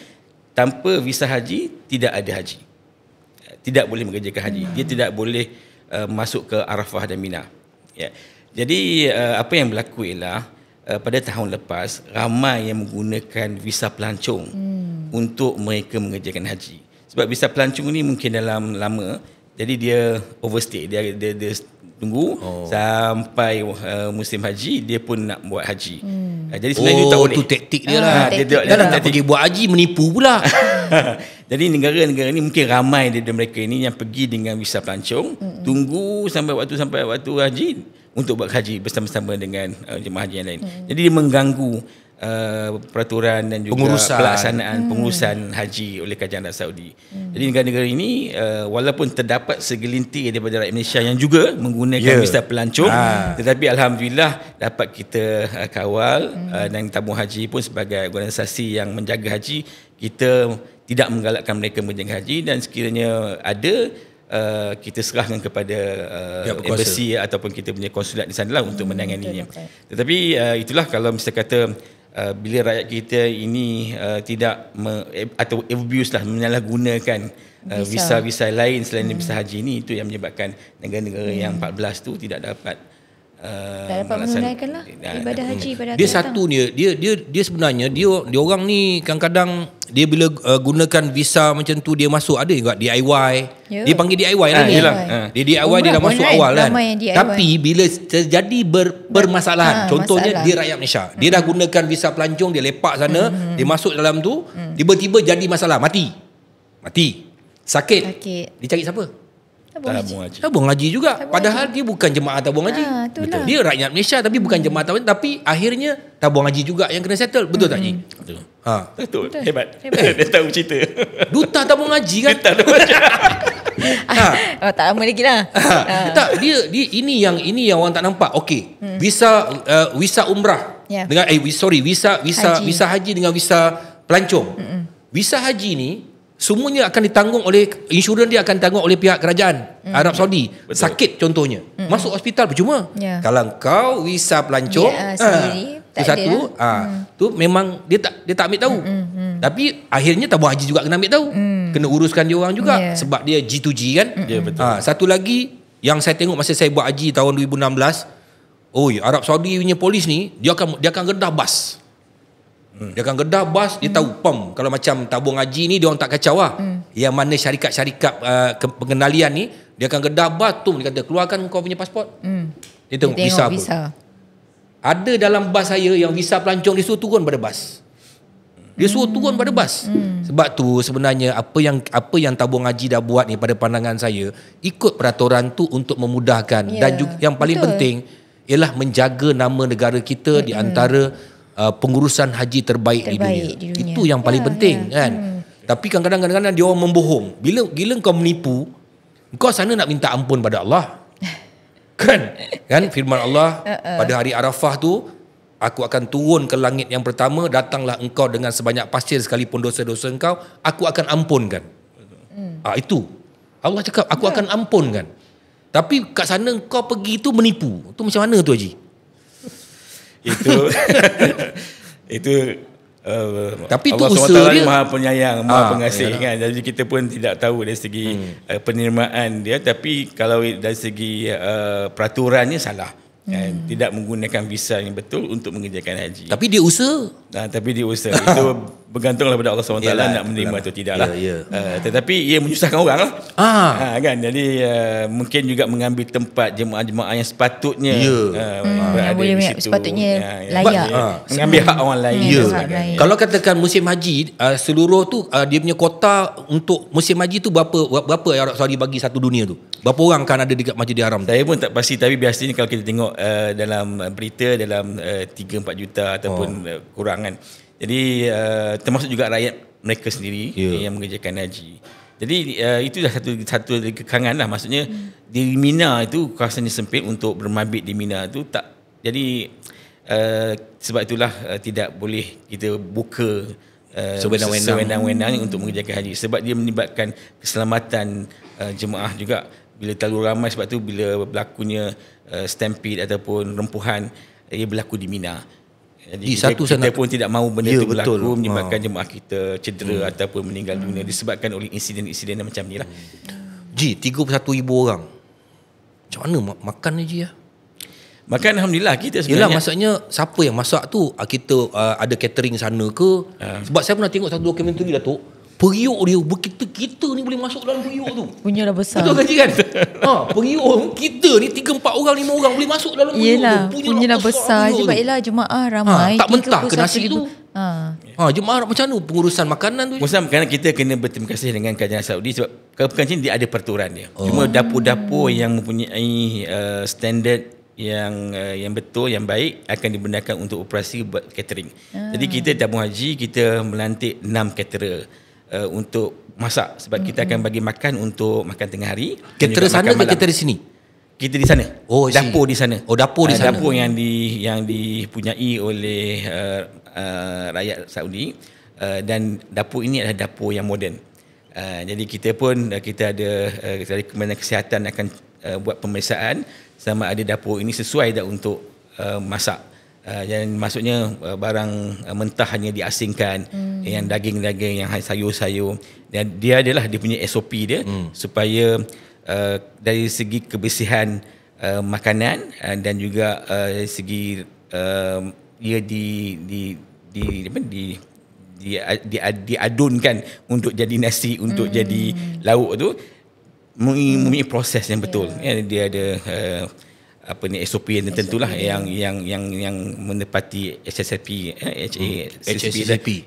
tanpa visa haji tidak ada haji. Tidak boleh mengerjakan haji. Dia tidak boleh masuk ke Arafah dan Mina. Ya. Jadi apa yang berlaku ialah pada tahun lepas ramai yang menggunakan visa pelancong untuk mereka mengerjakan haji. Sebab visa pelancong ni mungkin dalam lama, jadi dia overstay, dia tunggu sampai musim haji dia pun nak buat haji. Jadi sebenarnya dia tak boleh. Itu taktik dia lah. Dia nak pergi buat haji menipu pula. Jadi negara-negara ni mungkin ramai dari mereka ni yang pergi dengan visa pelancong, tunggu sampai waktu haji untuk buat haji bersama-sama dengan jemaah haji yang lain. Jadi dia mengganggu peraturan dan juga pengurusan haji oleh kerajaan Arab Saudi. Jadi negara-negara ini walaupun terdapat segelintir daripada rakyat Malaysia yang juga menggunakan visa pelancong, tetapi alhamdulillah dapat kita kawal, dan tabung haji pun sebagai organisasi yang menjaga haji, kita tidak menggalakkan mereka menjaga haji, dan sekiranya ada kita serahkan kepada embassy ataupun kita punya konsulat di sana lah untuk menanganinya. Tetapi itulah, kalau misalnya kata bila rakyat kita ini tidak atau abuse lah, menyalahgunakan visa-visa lain selain visa haji ini, itu yang menyebabkan negara-negara yang 14 tu tidak dapat menunaikanlah ibadah haji pada dia satu ni, dia sebenarnya dia orang ni kadang-kadang dia bila gunakan visa macam tu, dia masuk ada juga DIY. Dia panggil DIY lah ni. Dia DIY, dia dah masuk awal kan. Tapi bila terjadi bermasalahan, contohnya dia rakyat Malaysia, dia dah gunakan visa pelancong, dia lepak sana, dia masuk dalam tu, tiba-tiba jadi masalah, mati, sakit. Dia cari siapa? Tabung haji juga. Padahal dia bukan jemaah tabung haji. Betul. Dia rakyat Malaysia tapi bukan jemaah tabung, tapi akhirnya tabung haji juga yang kena settle. Betul tak, Ji? Betul. Hebat. Dia tahu cerita. Duta tabung haji kan? Duta tabung haji. Tak lama lagi lah. Tak, dia ini yang orang tak nampak. Okey. Visa umrah dengan visa haji dengan visa pelancong. Visa haji ni semuanya akan ditanggung oleh insurans, dia akan tanggung oleh pihak kerajaan Arab Saudi. Betul. Sakit contohnya, masuk hospital percuma. Kalau kau visa pelancong sendiri, tu satu, tu memang dia tak ambil tahu. Tapi akhirnya tabung haji juga kena ambil tahu. Kena uruskan dia orang juga sebab dia G2G kan. Betul. Satu lagi yang saya tengok masa saya buat haji tahun 2016, Arab Saudi punya polis ni dia akan gedah bas. Dia akan gedah bas, dia tahu kalau macam tabung haji ni dia orang tak kacau lah. Yang mana syarikat-syarikat pengendalian ni, dia akan gedah bas tu, dia kata keluarkan kau punya pasport. Dia tengok visa apa. Ada dalam bas saya yang visa pelancong, dia suruh turun pada bas. Sebab tu sebenarnya apa yang tabung haji dah buat ni, pada pandangan saya, ikut peraturan tu untuk memudahkan. Dan juga yang paling penting ialah menjaga nama negara kita di antara pengurusan haji terbaik di dunia. Itu yang paling penting kan. Tapi kadang-kadang dia orang membohong. Bila kau menipu, kau sana nak minta ampun pada Allah. Kan firman Allah pada hari Arafah tu, aku akan turun ke langit yang pertama, datanglah engkau dengan sebanyak pasir sekalipun dosa-dosa engkau, aku akan ampunkan. Itu Allah cakap, aku akan ampunkan. Tapi kat sana kau pergi tu menipu. Tu macam mana tu, Haji? Itu tapi Allah tu usaha dia Maha Penyayang, Maha Pengasih kan. Jadi kita pun tidak tahu dari segi penerimaan dia, tapi kalau dari segi peraturannya salah. Tidak menggunakan visa yang betul untuk mengerjakan haji. Tapi dia usaha. Itu bergantunglah pada Allah SWT nak menerima atau tidak lah. Tetapi ia menyusahkan orang lah. Kan? Jadi mungkin juga mengambil tempat jemaah-jemaah yang sepatutnya berada di situ. Sepatutnya layak. Mengambil hak orang lain. Kalau katakan musim haji, seluruh tu dia punya kota untuk musim haji tu berapa Arab Saudi bagi satu dunia tu? Berapa orang kan ada dekat Masjidil Haram tu? Saya pun tak pasti, tapi biasanya kalau kita tengok dalam berita dalam 3-4 juta ataupun kurang kan. Jadi termasuk juga rakyat mereka sendiri yang mengerjakan haji. Jadi itu dah satu kekangan lah. Maksudnya di Mina itu kawasannya sempit untuk bermabit di Mina tu tak. Jadi sebab itulah tidak boleh kita buka sewenang-wenang untuk mengerjakan haji, sebab dia menyebabkan keselamatan jemaah juga. Bila terlalu ramai, sebab tu bila berlakunya stampede ataupun rempuhan, ia berlaku di Mina. Jadi kita pun tidak mahu benda itu berlaku, menyebabkan jemaah kita cedera ataupun meninggal dunia disebabkan oleh insiden-insiden macam ni lah. Ji, 31,000 orang. Macam mana makan ni Ji ya? Makan Alhamdulillah kita sebenarnya. Yelah, maksudnya siapa yang masak tu? Kita ada catering sana ke? Sebab saya pernah tengok satu dokumentari Datuk, periuk dia kita ni boleh masuk dalam periuk tu. Punya dah besar. Betul kan Ji kan? Periuk kita ni 3, 4 orang, 5 orang boleh masuk dalam periuk yelah, tu. punya dah besar sebab yelah jemaah ramai. Tak mentah ke nasi tu? Jemaah macam mana pengurusan makanan tu? Pengurusan makanan kita kena berterima kasih dengan kerajaan Saudi sebab kerajaan dia ada peraturan dia. Cuma dapur-dapur yang mempunyai standard yang betul, yang baik akan dibenarkan untuk operasi buat catering. Jadi kita tabung haji, kita melantik 6 caterer untuk masak sebab kita akan bagi makan untuk makan tengah hari. Caterer sana ke caterer sini? Kita di sana. Dapur di sana. Dapur di sana. Dapur yang dipunyai oleh rakyat Saudi, dan dapur ini adalah dapur yang moden. Jadi kita ada dari Kementerian Kesihatan akan buat pemeriksaan sama ada dapur ini sesuai tak untuk masak. Dan maksudnya barang mentah hanya diasingkan, yang daging-daging, yang sayur-sayur, dan dia adalah dia punya SOP dia supaya dari segi kebersihan makanan dan juga segi ia diadunkan untuk jadi nasi, untuk jadi lauk tu mempunyai proses yang betul. Dia ada SOP yang tertentulah yang menepati HACCP,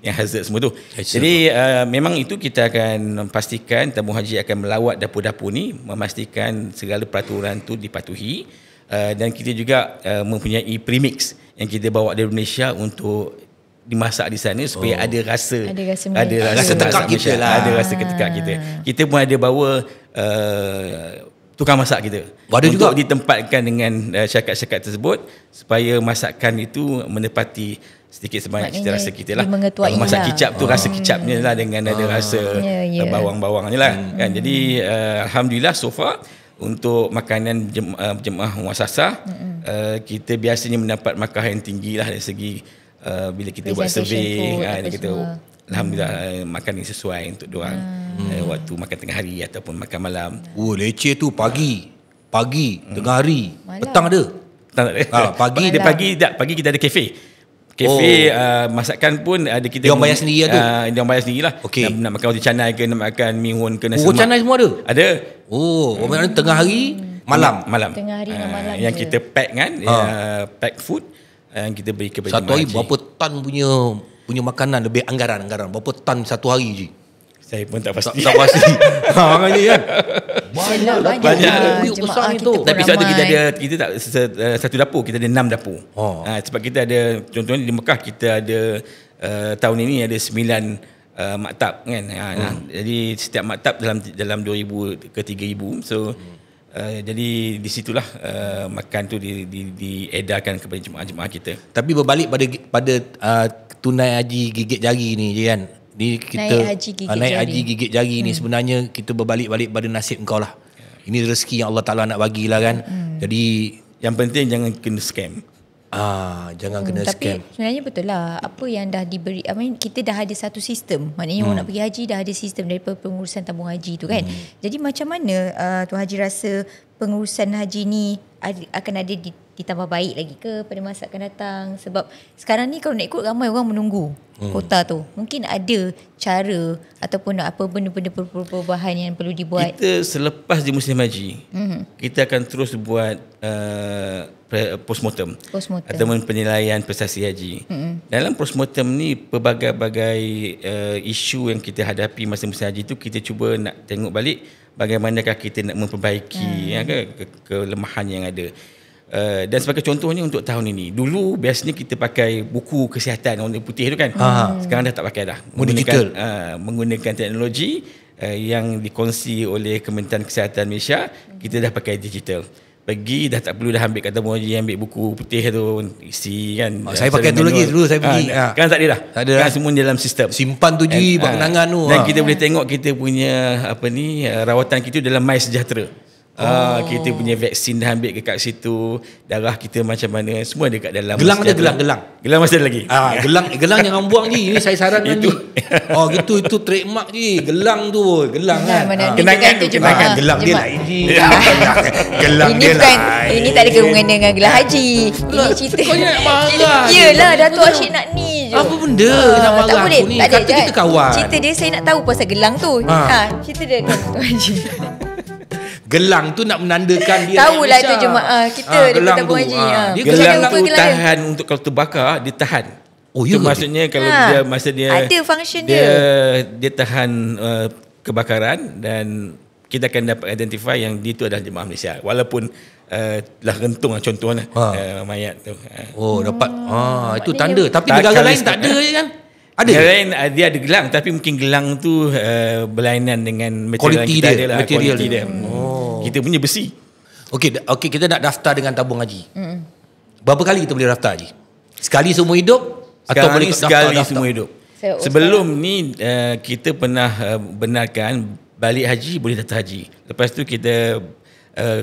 yang hazard semua tu. Jadi memang itu kita akan pastikan tabung haji akan melawat dapur-dapur ni, memastikan segala peraturan tu dipatuhi, dan kita juga mempunyai premix yang kita bawa dari Indonesia untuk dimasak di sana supaya ada rasa tekak kita lah. Ada rasa ketekak kita. Kita pun ada bawa tukang masak kita untuk ditempatkan dengan syarikat-syarikat tersebut supaya masakan itu menepati sedikit sebanyak cita rasa kita lah. Kalau masak kicap tu rasa kicapnya lah, dengan ada rasa bawang-bawangnya lah kan. Jadi alhamdulillah so far untuk makanan jemaah muasasah kita biasanya mendapat markah yang tinggi lah dari segi bila kita buat survey kita alhamdulillah makan yang sesuai untuk diorang waktu makan tengah hari ataupun makan malam. Leceh tu pagi tengah hari, petang ada? Pagi kita ada kafe masakan pun ada, kita dia bayar sendiri tu. Dia bayar sendirilah. Nak makan roti canai ke, nak makan mihun ke, nasi lemak. Canai semua ada? Ada. Maknanya tengah hari, malam. Tengah hari dan malam yang kita pack kan, pack food yang kita beri kepada satu hari berapa tan punya makanan, lebih anggaran berapa tan satu hari je? Saya pun tak pasti. Tak pasti. Maknanya kan. Banyak besar itu. Tapi sebab tu kita tak satu dapur, kita ada 6 dapur. Sebab kita ada, contohnya di Mekah kita ada tahun ini ada 9 maktab kan. Jadi setiap maktab dalam 2,000 ke 3,000. So jadi di situlah makan tu diedarkan kepada jemaah-jemaah kita. Tapi berbalik pada tunai haji gigit jari ni je kan. Ni kita naik haji gigit jari ni sebenarnya kita berbalik-balik pada nasib engkau lah. Ini rezeki yang Allah Ta'ala nak bagilah kan. Jadi yang penting jangan kena scam. Jangan kena scam. Tapi sebenarnya betul lah apa yang dah diberi, kita dah ada satu sistem. Maknanya orang nak pergi haji dah ada sistem daripada pengurusan tabung haji tu kan. Jadi macam mana Tuan Haji rasa pengurusan haji ni akan ada ditambah baik lagi ke pada masa akan datang? Sebab sekarang ni kalau nak ikut ramai orang menunggu kota tu. Mungkin ada cara ataupun apa benda-benda perubahan yang perlu dibuat. Kita selepas di musim haji, kita akan terus buat postmortem ataupun penilaian prestasi haji. Dalam postmortem ni pelbagai-bagai isu yang kita hadapi masa musim haji tu kita cuba nak tengok balik bagaimanakah kita nak memperbaiki kelemahan yang ada. Dan sebagai contohnya untuk tahun ini, dulu biasanya kita pakai buku kesihatan warna putih tu kan. Sekarang dah tak pakai dah. Menggunakan teknologi yang dikongsi oleh Kementerian Kesihatan Malaysia, kita dah pakai digital. Pergi dah tak perlu dah ambil kata Haji, ambil buku putih tu isi kan. Saya pakai tu lagi dulu saya pergi. Kan tak ada dah. Tak ada kan dah. semua dalam sistem. Simpan tu je buat kenangan tu. Dan kita boleh tengok kita punya rawatan kita dalam MySejahtera. Kita punya vaksin dah ambil kat situ, darah kita macam mana, semua ada kat dalam. Gelang ada gelang. Gelang masih ada lagi. Gelang jangan buang je. Ini saya sarankan itu. Gitu itu trademark je. Gelang tu, gelang kan. Kenangan tu, kenangan. Gelang dia lain je. Gelang ini dia bukan, lain. ini tak ada kena dengan gelang haji. Ini cerita. Kau nak marah. Yelah, Datuk Asyik nak ni je. Apa benda nak marah tak boleh. aku ni? Tak ada, Kata kita kawan. Cerita dia saya nak tahu pasal gelang tu. Cerita dia Datuk Haji. Gelang tu nak menandakan dia. Tahulah tu jemaah kita daripada Tabung Haji. Gelang tu tahan untuk kalau terbakar, dia tahan. Oh, ya itu maksudnya kalau dia masa dia ada function dia. Dia tahan kebakaran dan kita akan dapat identify yang dia tu adalah jemaah Malaysia. Walaupun lah rentung contohnya mayat tu. Oh, dapat. Itu tanda. Tapi negara lain tak ada kan? Ada. Negara lain dia ada gelang, tapi mungkin gelang tu berlainan dengan material Kualiti yang kita dia, ada lah. material Kualiti dia. Kita punya besi. Okey, kita nak daftar dengan tabung haji. Berapa kali kita boleh daftar haji? Sekali seumur hidup atau Sekarang boleh ni sekali daftar? seumur hidup. Sebelum ni kita pernah benarkan balik haji boleh daftar haji. Lepas tu kita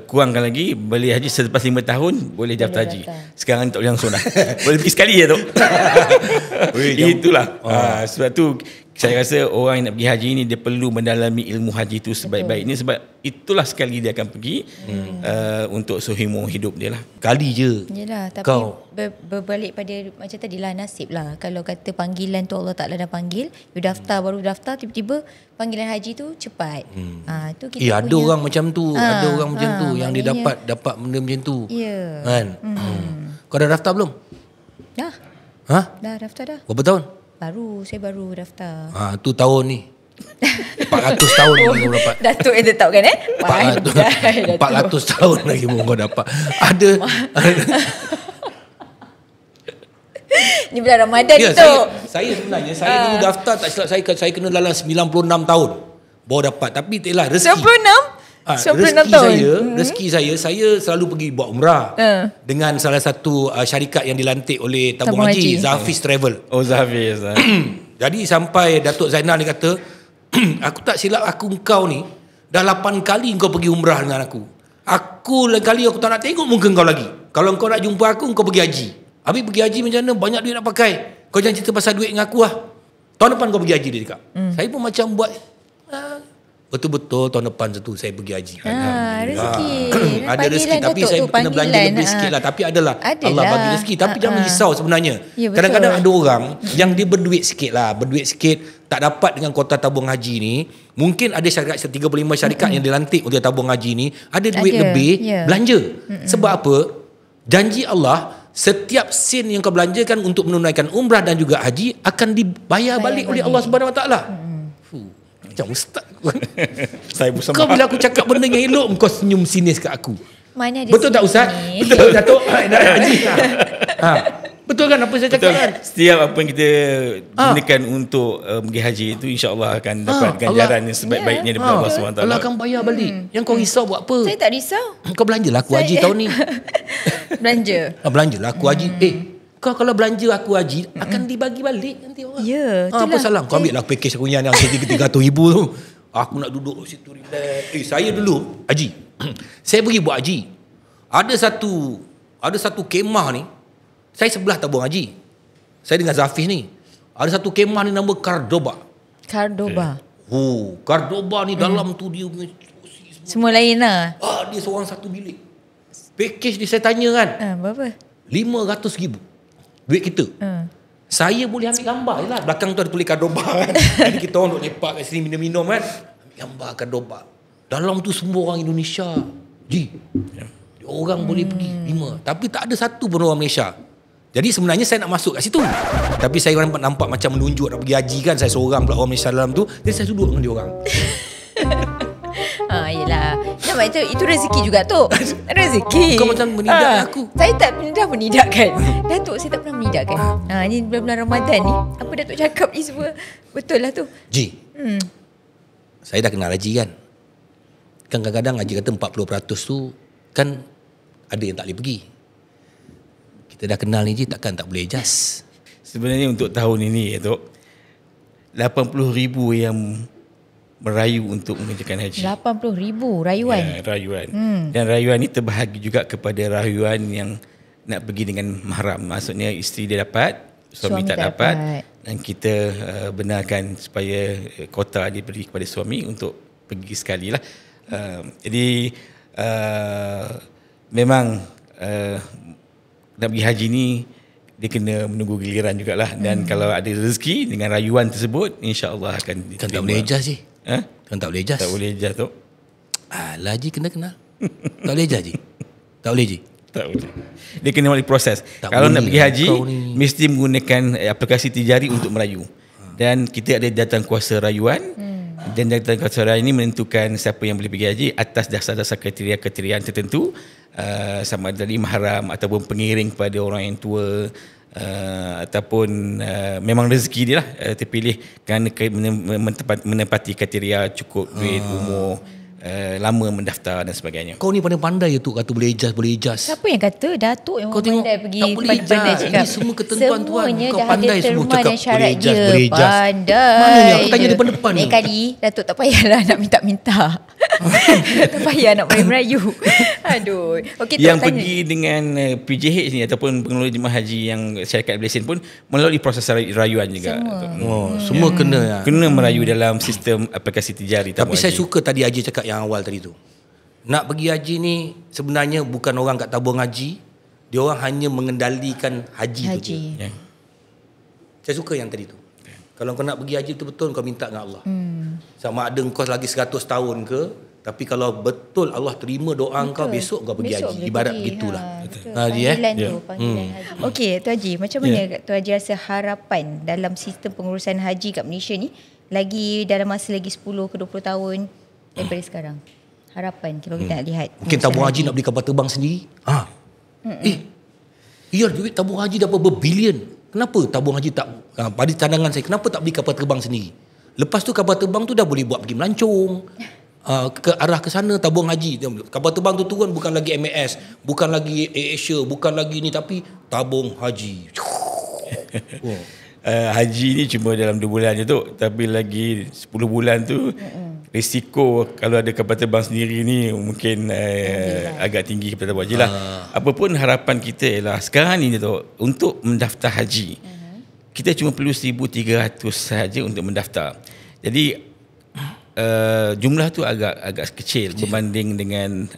kurangkan lagi, balik haji selepas 5 tahun boleh daftar haji. Sekarang tak boleh langsung dah. Boleh pergi sekali je tu. Itulah. Sebab tu saya rasa orang yang nak pergi haji ni dia perlu mendalami ilmu haji tu sebaik-baiknya, sebab itulah sekali dia akan pergi untuk seumur hidup dia lah. Kali je. Yelah, tapi berbalik pada macam tadilah, nasib lah. Kalau kata panggilan tu Allah Ta'ala dah panggil, you daftar, baru daftar, tiba-tiba panggilan haji tu cepat. Tu kita ada orang macam tu. Ada orang macam tu yang dia maknanya dapat benda macam tu. Ya. Kan? Kau dah daftar belum? Dah. Dah daftar dah. Berapa tahun? Saya baru daftar. Tu tahun ni. 400 tahun lagi kau dapat. Datuk yang tetapkan 400 tahun lagi pun kau dapat. Ada. Ni bulan Ramadan Ya, tu. saya sebenarnya saya dulu daftar tak silap saya kena dalam 96 tahun baru dapat, tapi itulah rezeki. 96 rezeki saya selalu pergi buat umrah dengan salah satu syarikat yang dilantik oleh Tabung Haji, Zafiz Travel. Oh, Zafiz. Jadi sampai Datuk Zainal dia kata, aku tak silap engkau ni dah 8 kali engkau pergi umrah dengan aku. Aku lain kali aku tak nak tengok muka engkau lagi. Kalau engkau nak jumpa aku, engkau pergi haji. Habis pergi haji macam mana? Banyak duit nak pakai. Kau jangan cerita pasal duit dengan aku lah. Tahun depan kau pergi haji, dia cakap. Saya pun macam buat betul-betul tahun depan tu saya pergi haji. Rezeki. Ada rezeki, tapi saya kena belanja lebih sikit lah. Tapi Allah bagi rezeki. Tapi jangan risau sebenarnya. Ya, kadang-kadang ada orang yang dia berduit sikit lah. Berduit sikit, tak dapat dengan kota tabung haji ni. Mungkin ada syarikat 35 syarikat yang dilantik untuk tabung haji ni. Ada duit lebih, belanja. Sebab apa? Janji Allah, setiap sen yang kau belanjakan untuk menunaikan umrah dan juga haji akan dibayar balik oleh Allah Subhanahu Wa Taala. Macam ustaz. Saya bersama. Kau bila aku cakap benda yang elok, kau senyum sinis kat aku. Mana ada betul tak ustaz? Betul Datuk? Nak haji. Betul kan apa saya cakap kan? Setiap apa yang kita gunakan untuk pergi haji itu, insya-Allah akan dapat ganjaran yang sebaik-baiknya daripada Allah SWT. Allah akan bayar balik. Yang kau risau buat apa? Saya tak risau. Kau belanjalah aku haji tahun ni. Belanja. Belanjalah aku haji. Kau kalau belanja aku haji akan dibagi balik nanti orang. Ya, apa salah? Kau ambil lah package aku yang RM300,000 tu. Aku nak duduk situ relax. Saya dulu haji. Saya pergi buat haji. Ada satu kemah ni. Saya sebelah tabung haji. Saya dengan Zafiz ni. Ada satu kemah ni nama Cordoba. Cordoba ni dalam tu dia punya semua lain lah. Dia seorang satu bilik. Package dia saya tanya kan. Berapa? RM500,000. Duit kita. Saya boleh ambil gambar je lah. Belakang tu ada tulis Cordoba kan. Jadi kita orang duduk lepak kat sini minum-minum kan. Ambil gambar Cordoba. Dalam tu semua orang Indonesia. Orang boleh pergi 5. Tapi tak ada satu pun orang Malaysia. Jadi sebenarnya saya nak masuk kat situ. Tapi saya nampak macam menunjuk nak pergi haji kan. Saya seorang pula orang Malaysia dalam tu. Jadi saya duduk dengan dia orang. Yelah. Nak macam itu rezeki juga tu. Rezeki. Kau macam menidak aku. Saya tak pernah menidakkan. Datuk saya tak pernah menidakkan. Ni bulan-bulan Ramadan ni, apa Datuk cakap ni semua betul lah tu. Ji, saya dah kenal Haji kan. Kan kadang-kadang Haji kata 40% tu kan ada yang tak boleh pergi. Kita dah kenal ni Ji, takkan tak boleh adjust. Sebenarnya untuk tahun ini Datuk, 80,000 yang merayu untuk mengerjakan haji. 80,000 rayuan. Ya, rayuan. Dan rayuan ni terbahagi juga kepada rayuan yang nak pergi dengan mahram. Maksudnya isteri dia dapat, suami tak dapat. Dan kita benarkan supaya kota diberi kepada suami untuk pergi sekali lah. Jadi memang nak pergi haji ni dia kena menunggu giliran jugalah. Dan kalau ada rezeki dengan rayuan tersebut, insya-Allah akan diterima. Kan tak boleh adjust Ji. Ha? Kan tak boleh adjust. Tak boleh adjust tu. Alah Ji, kena kenal. Tak boleh adjust Ji. Tak boleh Ji. Tak boleh. Dia kena melalui proses. Tak Kalau nak boleh pergi haji, kau ni. mesti menggunakan aplikasi tijari untuk merayu. Dan kita ada jawatan kuasa rayuan. Dan jawatan kuasa rayuan ini menentukan siapa yang boleh pergi haji atas dasar-dasar kriteria-kriteria tertentu. Sama ada dari mahram ataupun pengiring kepada orang yang tua, ataupun memang rezeki dia lah terpilih kerana menepati kriteria cukup duit, umur, lama mendaftar dan sebagainya. Kau ni pandai tu kata boleh adjust. Siapa yang kata Datuk yang Kau tengok, pandai pergi tak boleh pandai adjust. cakap. Ini semua ketentuan tuan. Semuanya Kau dah pandai ada semua terma cakap dan syarat boleh adjust, dia. boleh adjust. Pandai. Mana ni? Aku tanya depan-depan ni. Kali Datuk tak payahlah nak minta-minta. Tak payah nak merayu. Aduh. Okey, yang tanya. pergi dengan PJH ni ataupun pengelola jemaah haji yang syarikat Malaysia pun melalui proses rayuan juga. Semua kena. Kena merayu dalam sistem aplikasi tijari. Tapi saya suka tadi Haji cakap yang awal tadi tu. Nak pergi haji ni sebenarnya bukan orang kat tabung haji. Dia orang hanya mengendalikan haji. tu je. Ya. Saya suka yang tadi tu. Kalau kau nak pergi haji betul-betul kau minta dengan Allah. Sama ada kau lagi 100 tahun ke, tapi kalau betul Allah terima doa kau, besok kau pergi haji. Ibarat begitulah. Haji Panggilan tu, panggilan haji. Okey, Tu Haji, macam mana Tu Haji rasa harapan dalam sistem pengurusan haji kat Malaysia ni lagi dalam masa lagi 10 ke 20 tahun daripada sekarang? Harapan kalau kita nak lihat. Mungkin tabung haji nak beli kapal terbang sendiri. Ya, duit tabung haji dah berbilion. Kenapa tabung haji tak, pada pandangan saya, kenapa tak beli kapal terbang sendiri? Lepas tu kapal terbang tu dah boleh buat pergi melancong. Ke arah ke sana tabung haji. Kapal terbang tu turun bukan lagi MAS, bukan lagi AirAsia, bukan lagi ni, tapi tabung haji. Haji ni cuma dalam 2 bulan je tu, tapi lagi 10 bulan tu risiko kalau ada kapal terbang sendiri ni mungkin agak tinggi kepada tabung haji lah. Apapun harapan kita ialah sekarang ni tu untuk mendaftar haji, kita cuma perlu 1,300 sahaja untuk mendaftar. Jadi jumlah tu agak kecil berbanding dengan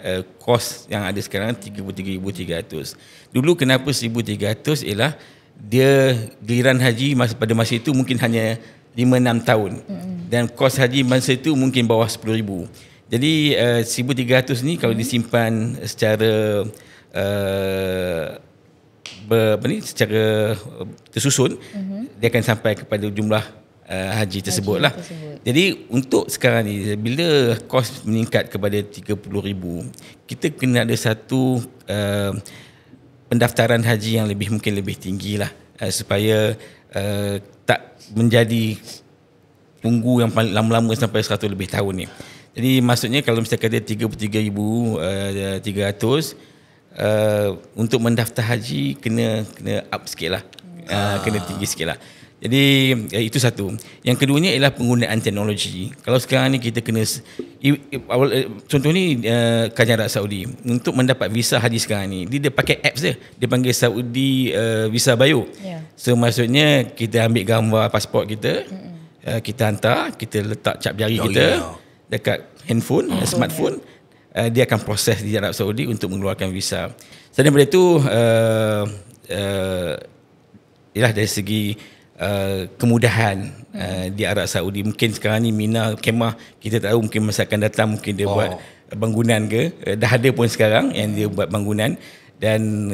kos yang ada sekarang 33,300. Dulu kenapa 1,300 ialah dia giliran haji pada masa itu mungkin hanya 5-6 tahun. Dan kos haji masa itu mungkin bawah 10,000. Jadi 1,300 ni kalau disimpan secara secara tersusun, dia akan sampai kepada jumlah haji tersebut lah. Jadi untuk sekarang ni bila kos meningkat kepada 30,000, kita kena ada satu pendaftaran haji yang mungkin lebih tinggi lah, supaya tak menjadi tunggu yang paling lama-lama sampai 100 lebih tahun ni. Jadi maksudnya kalau misalnya kata 33,300 untuk mendaftar haji kena up sikit lah, kena tinggi sikit lah. Jadi itu satu. Yang keduanya ialah penggunaan teknologi. Kalau sekarang ni kita kena contoh ni Kerajaan Arab Saudi untuk mendapat visa haji sekarang ni dia pakai apps dia. Dia panggil Saudi Visa Bio. So maksudnya kita ambil gambar pasport kita, kita hantar, kita letak cap jari kita dekat handphone, smartphone, dia akan proses di Arab Saudi untuk mengeluarkan visa. Selain daripada itu ialah dari segi kemudahan di Arab Saudi. Mungkin sekarang ni Mina Kemah kita tahu mungkin masa akan datang mungkin dia buat bangunan ke, dah ada pun sekarang yang dia buat bangunan. Dan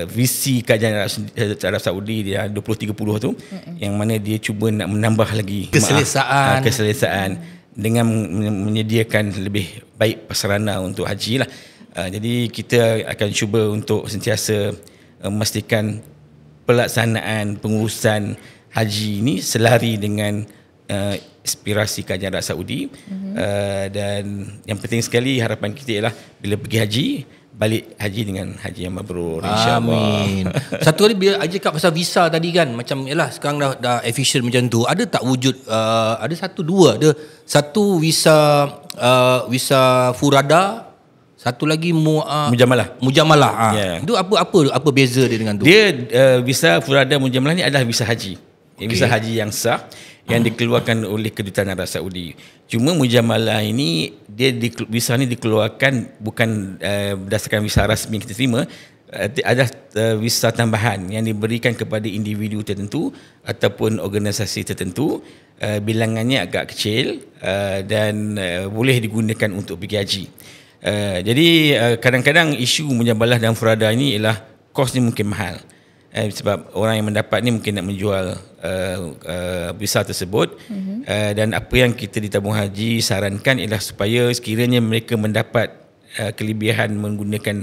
visi Kerajaan Arab Saudi dia 2030 tu, yang mana dia cuba nak menambah lagi keselesaan. dengan menyediakan lebih baik prasarana untuk haji lah. Jadi kita akan cuba untuk sentiasa memastikan pelaksanaan pengurusan haji ini selari dengan aspirasi Kerajaan Arab Saudi. Dan yang penting sekali harapan kita ialah bila pergi haji, balik haji dengan haji yang mabrur, insya-Allah. Amin. Satu kali bila Haji cakap pasal visa tadi kan, macam yalah sekarang dah efisien macam tu. Ada tak wujud ada satu visa Furada, satu lagi Mujamalah. Yeah. Itu apa beza dia dengan tu? Dia visa Furada Mujamalah ni adalah visa haji. Visa haji yang sah yang dikeluarkan oleh Kedutaan Arab Saudi. Cuma Mujamalah ini visa ni dikeluarkan bukan berdasarkan visa rasmi yang kita terima, ada visa tambahan yang diberikan kepada individu tertentu ataupun organisasi tertentu, bilangannya agak kecil dan boleh digunakan untuk pergi haji. Jadi kadang-kadang isu Mujamalah dan Furada ini ialah kos ni mungkin mahal. Sebab orang yang mendapat ni mungkin nak menjual visa tersebut. Dan apa yang kita di tabung haji sarankan ialah supaya sekiranya mereka mendapat kelebihan menggunakan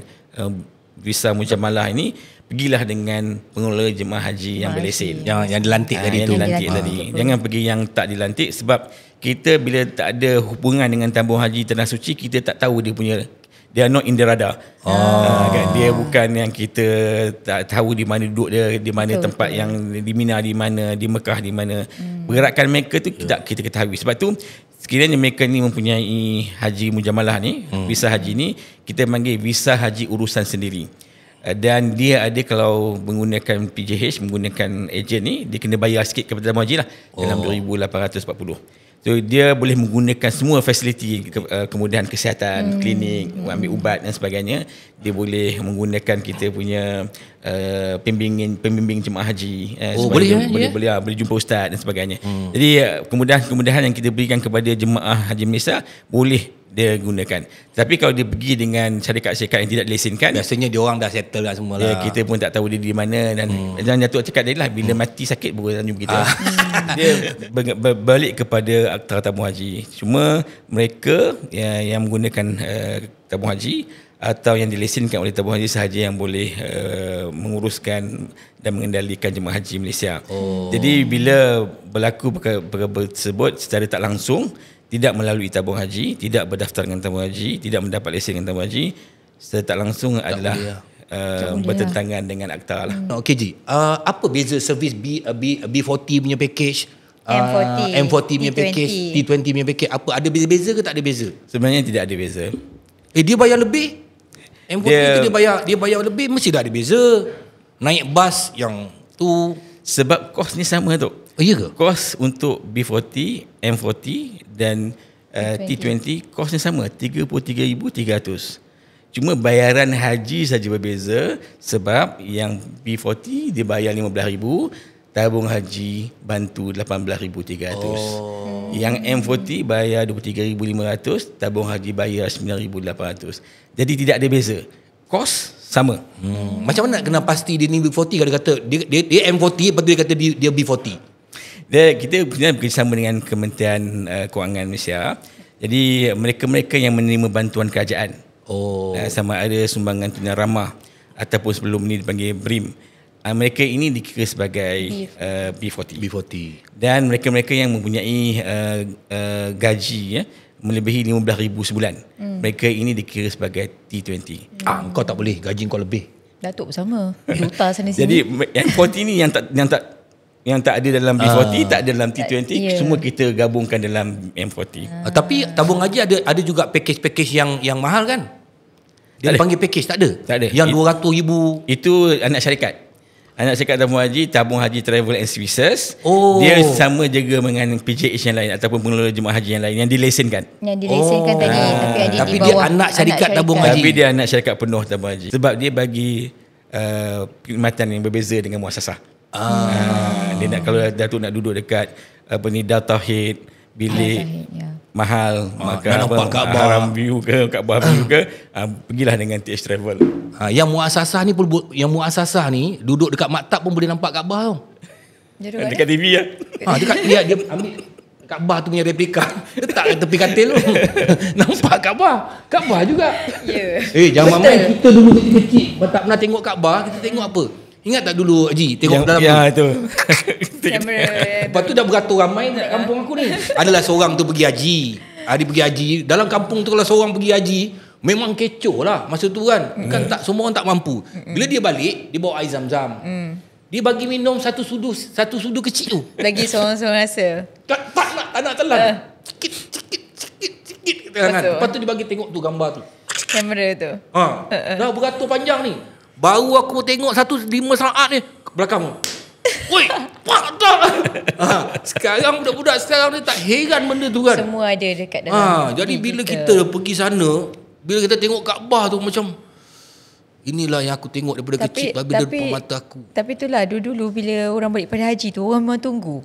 visa Mujamalah ini, pergilah dengan pengelola jemaah haji yang berlesen, yang dilantik tadi tu. Jangan pergi yang tak dilantik, sebab kita bila tak ada hubungan dengan tabung haji Tanah Suci, kita tak tahu they are not in the radar. Kan? Dia bukan yang kita tak tahu di mana duduk dia, di mana tempat yang di Mina di mana, di Mekah di mana. Pergerakan mereka tu kita ketahui. Sebab tu sekiranya mereka ni mempunyai haji Mujamalah ni, visa haji ni, kita panggil visa haji urusan sendiri. Dan dia ada, kalau menggunakan PJH, menggunakan ejen ni, dia kena bayar sikit kepada tabung haji lah, dalam 2,840. So dia boleh menggunakan semua fasiliti, kemudahan kesihatan, klinik, ambil ubat dan sebagainya. Dia boleh menggunakan kita punya pembimbing jemaah haji. Boleh jumpa ustaz dan sebagainya. Jadi kemudahan-kemudahan yang kita berikan kepada jemaah haji Malaysia boleh dia gunakan. Tapi kalau dia pergi dengan syarikat-syarikat yang tidak dilesenkan, biasanya dia orang dah settle lah semua lah. Kita pun tak tahu dia di mana. Dan jangan Datuk cakap tadi lah, bila mati sakit baru jumpa kita. Dia berbalik kepada akta tabung haji. Cuma mereka yang menggunakan tabung haji atau yang dilesenkan oleh tabung haji sahaja yang boleh menguruskan dan mengendalikan jemaah haji Malaysia. Jadi bila berlaku perkara tersebut secara tak langsung, tidak melalui tabung haji, tidak berdaftar dengan tabung haji, tidak mendapat lesen dengan tabung haji, secara tak langsung adalah bertentangan dengan akta lah. Okey Ji, apa beza servis B40 punya package, M40 punya package, T20 punya package? Apa ada beza ke tak ada beza? Sebenarnya tidak ada beza. Dia bayar lebih. M40 tu dia bayar lebih, mesti dah ada beza. Naik bas yang tu sebab kos ni sama tu. Ya ke? Kos untuk B40, M40 dan T20 kosnya sama, 33,300. Cuma bayaran haji saja berbeza, sebab yang B40 dia bayar 15,000, tabung haji bantu 18,300. Yang M40 bayar 23,500, tabung haji bayar 9,800. Jadi tidak ada beza. Kos sama. Macam mana nak kena pasti dia ni B40? Kalau kata dia M40, lepas tu dia kata dia B40. Kita bekerjasama dengan Kementerian Kewangan Malaysia. Jadi mereka-mereka yang menerima bantuan kerajaan, sama ada sumbangan tunai ramah ataupun sebelum ni dipanggil BRIM, mereka ini dikira sebagai B40. Dan mereka-mereka yang mempunyai gaji melebihi 15,000 sebulan, mereka ini dikira sebagai T20. Kau tak boleh, gaji kau lebih. Datuk bersama duta sana sini. Jadi yang 40 ni yang tak ada dalam B40, tak ada dalam T20, semua kita gabungkan dalam M40. Tapi tabung haji ada juga package yang mahal kan? Dia panggil package, tak ada? Tak ada. Yang 200,000 itu anak syarikat. Anak syarikat tabung haji Travel and Services. Dia sama juga dengan PJH yang lain ataupun pengelola jemaah haji yang lain yang dilesenkan. Yang dilesenkan tadi, tapi dia anak syarikat tabung haji. Tapi dia anak syarikat penuh tabung haji. Sebab dia bagi perkhidmatan yang berbeza dengan muasasah. Dia nak, kalau Datuk nak duduk dekat Darul Tauhid, bilik mahal, maka Haram View ke Kaabah View ke, pergilah dengan TH Travel. Yang muasasah ni duduk dekat maktab pun boleh nampak Kaabah tau. Dekat TV lah. Dia ambil Kaabah tu punya replika. Letak kat tepi katil tu. Nampak Kaabah juga. Jangan main. Kita dulu kecil-kecil tak pernah tengok Kaabah, kita tengok apa? Ingat tak dulu Haji tengok dalam ya tu. Lepas tu dah beratur ramai kat kampung aku ni. Adalah seorang tu pergi haji. Dia pergi haji. Dalam kampung tu kalau seorang pergi haji, memang kecoh lah masa tu kan. Bukan tak semua orang tak mampu. Bila dia balik, dia bawa air zam-zam. Dia bagi minum satu sudu kecil tu. Lagi seorang-seorang rasa. Tak nak telan. Sikit kan. Lepas tu dia bagi tengok tu gambar tu. Kamera tu. Dah beratur panjang ni. Baru aku tengok 5 saat ni belakang. Oi, tak. Sekarang budak-budak sekarang ni tak heran benda tu kan. Semua ada dekat dalam. Jadi bila kita pergi sana, bila kita tengok Kaabah tu macam inilah yang aku tengok daripada kecil bila depan mata aku. Tapi itulah dulu bila orang balik pada haji tu orang memang tunggu.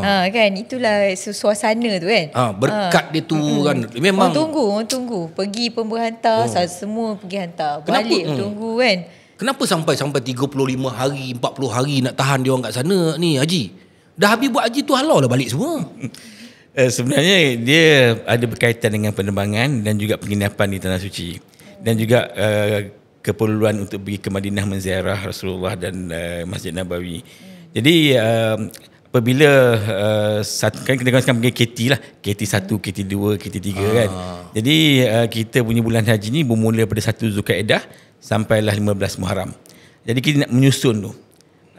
Kan itulah suasana tu kan. Berkat dia tu kan. Memang orang tunggu. Pergi pembuat hantar, semua pergi hantar. Balik tunggu kan. Kenapa sampai 35 hari, 40 hari nak tahan dia orang kat sana ni Haji? Dah habis buat haji tu halau lah balik semua. Sebenarnya dia ada berkaitan dengan penerbangan dan juga penginapan di Tanah Suci. Dan juga keperluan untuk pergi ke Madinah menziarah Rasulullah dan Masjid Nabawi. Jadi apabila kan kita sekarang pergi KT lah, KT1, KT2, KT3 kan. Jadi kita punya bulan haji ni bermula pada 1 Zulkaidah sampailah 15 Muharram. Jadi kita nak menyusun tu.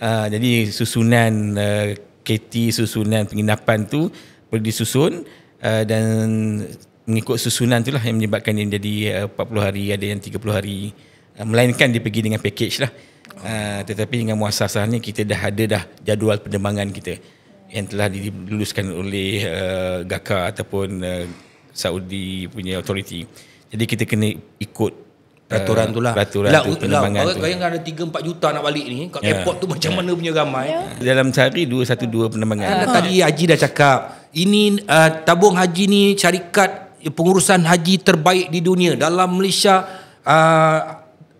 Jadi susunan KT, susunan penginapan tu perlu disusun dan mengikut susunan tu lah yang menyebabkan dia jadi 40 hari, ada yang 30 hari. Melainkan dia pergi dengan package lah. Tetapi dengan muasasah ni kita dah ada jadual penerbangan kita yang telah diluluskan oleh GAKA ataupun Saudi punya authority. Jadi kita kena ikut peraturan tu lah. Penerbangan tu. Bayangkan ada 3-4 juta nak balik ni kat airport tu macam mana punya ramai. Dalam sehari 212 penerbangan. Tadi Haji dah cakap, ini tabung haji ni syarikat pengurusan haji terbaik di dunia. Dalam Malaysia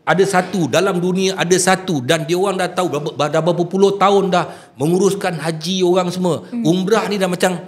ada satu, dalam dunia ada satu, dan dia orang dah tahu dah berapa puluh tahun dah menguruskan haji orang semua. Umrah ni dah macam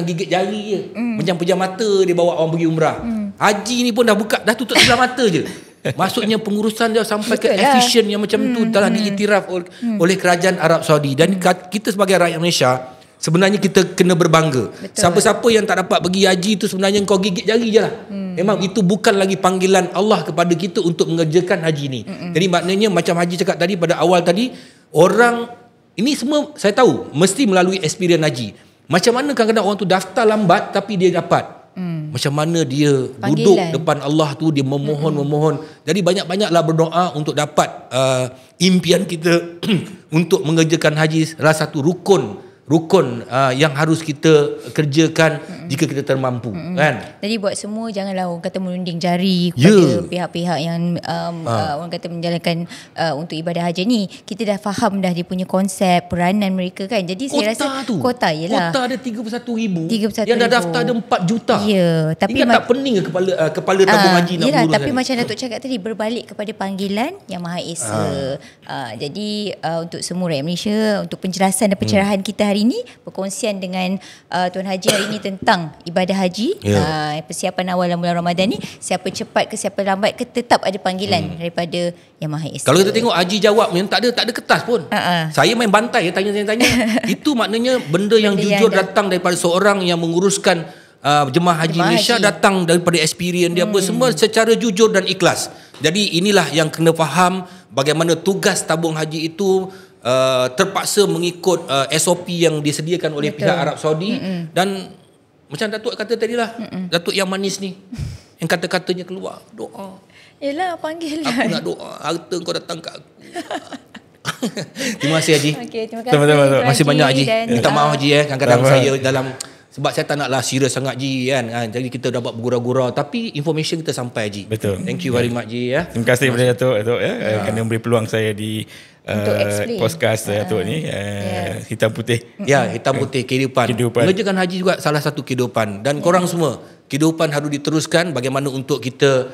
gigit jari je. Macam pejam mata dia bawa orang pergi umrah. Haji ni pun dah tutup sebelah mata je. Maksudnya pengurusan dia sampai ke efisien yang macam tu telah diiktiraf oleh kerajaan Arab Saudi. Dan kita sebagai rakyat Malaysia sebenarnya kita kena berbangga. Siapa-siapa yang tak dapat pergi haji tu sebenarnya kau gigit jari je lah. Memang itu bukan lagi panggilan Allah kepada kita untuk mengerjakan haji ni. Jadi maknanya macam Haji cakap tadi pada awal tadi, orang ini semua saya tahu mesti melalui experience haji. Macam mana kadang-kadang orang tu daftar lambat tapi dia dapat. Macam mana dia duduk depan Allah tu, dia memohon. Jadi banyak-banyaklah berdoa untuk dapat impian kita untuk mengerjakan haji. Salah satu rukun yang harus kita kerjakan jika kita termampu, kan? Jadi buat semua janganlah orang kata menunding jari kepada pihak-pihak yang orang kata menjalankan untuk ibadah haji ni. Kita dah faham dah dia punya konsep, peranan mereka kan. Jadi saya rasa kota yelah. Kota ada 31,000 yang dah daftar ada 4 juta. Ya, tapi ingat tak pening ke kepala tabung haji nak urus. kan? Tapi macam Datuk cakap tadi, berbalik kepada panggilan Yang Maha Esa. Jadi untuk semua rakyat Malaysia, untuk penjelasan dan pencerahan kita hari ini, perkongsian dengan Tuan Haji hari ini tentang ibadah haji, persiapan awal bulan Ramadan ni, siapa cepat ke siapa lambat ke tetap ada panggilan daripada Yang Maha Esa. Kalau kita tengok Haji jawab ni tak ada kertas pun. Saya main bantai tanya. Itu maknanya benda yang jujur datang daripada seorang yang menguruskan jemaah haji Malaysia, datang daripada experience dia apa semua secara jujur dan ikhlas. Jadi inilah yang kena faham bagaimana tugas tabung haji itu terpaksa mengikut SOP yang disediakan oleh pihak Arab Saudi. Dan macam Datuk kata tadi lah, Datuk yang manis ni yang kata-katanya keluar, doa. Yelah, panggilan. Aku nak doa, harta kau datang kat aku. Terima kasih Haji. Okay, terima kasih. Sama-sama. Masih banyak Haji. Minta maaf Haji kadang-kadang saya dalam, sebab saya tak naklah serius sangat Ji kan. Jadi kita dapat bergurau-gurau tapi information kita sampai Ji. Betul. Thank you very much Ji ya. Terima kasih kepada Datuk kerana memberi peluang saya di podcast Datuk ni hitam putih. Ya, hitam putih kehidupan. Mengerjakan haji juga salah satu kehidupan, dan korang semua kehidupan harus diteruskan. Bagaimana untuk kita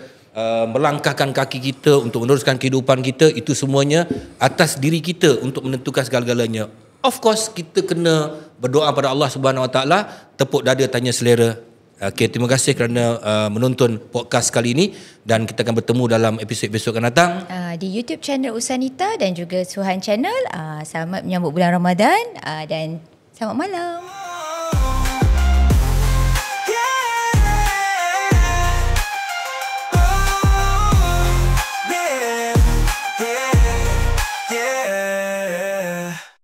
melangkahkan kaki kita untuk meneruskan kehidupan kita, itu semuanya atas diri kita untuk menentukan segala-galanya. Of course kita kena berdoa pada Allah Subhanahu Wa Taala, tepuk dada tanya selera. Okay, terima kasih kerana menonton podcast kali ini dan kita akan bertemu dalam episod-episod akan datang di YouTube channel Usanita dan juga Suhan channel. Selamat menyambut bulan Ramadan dan selamat malam.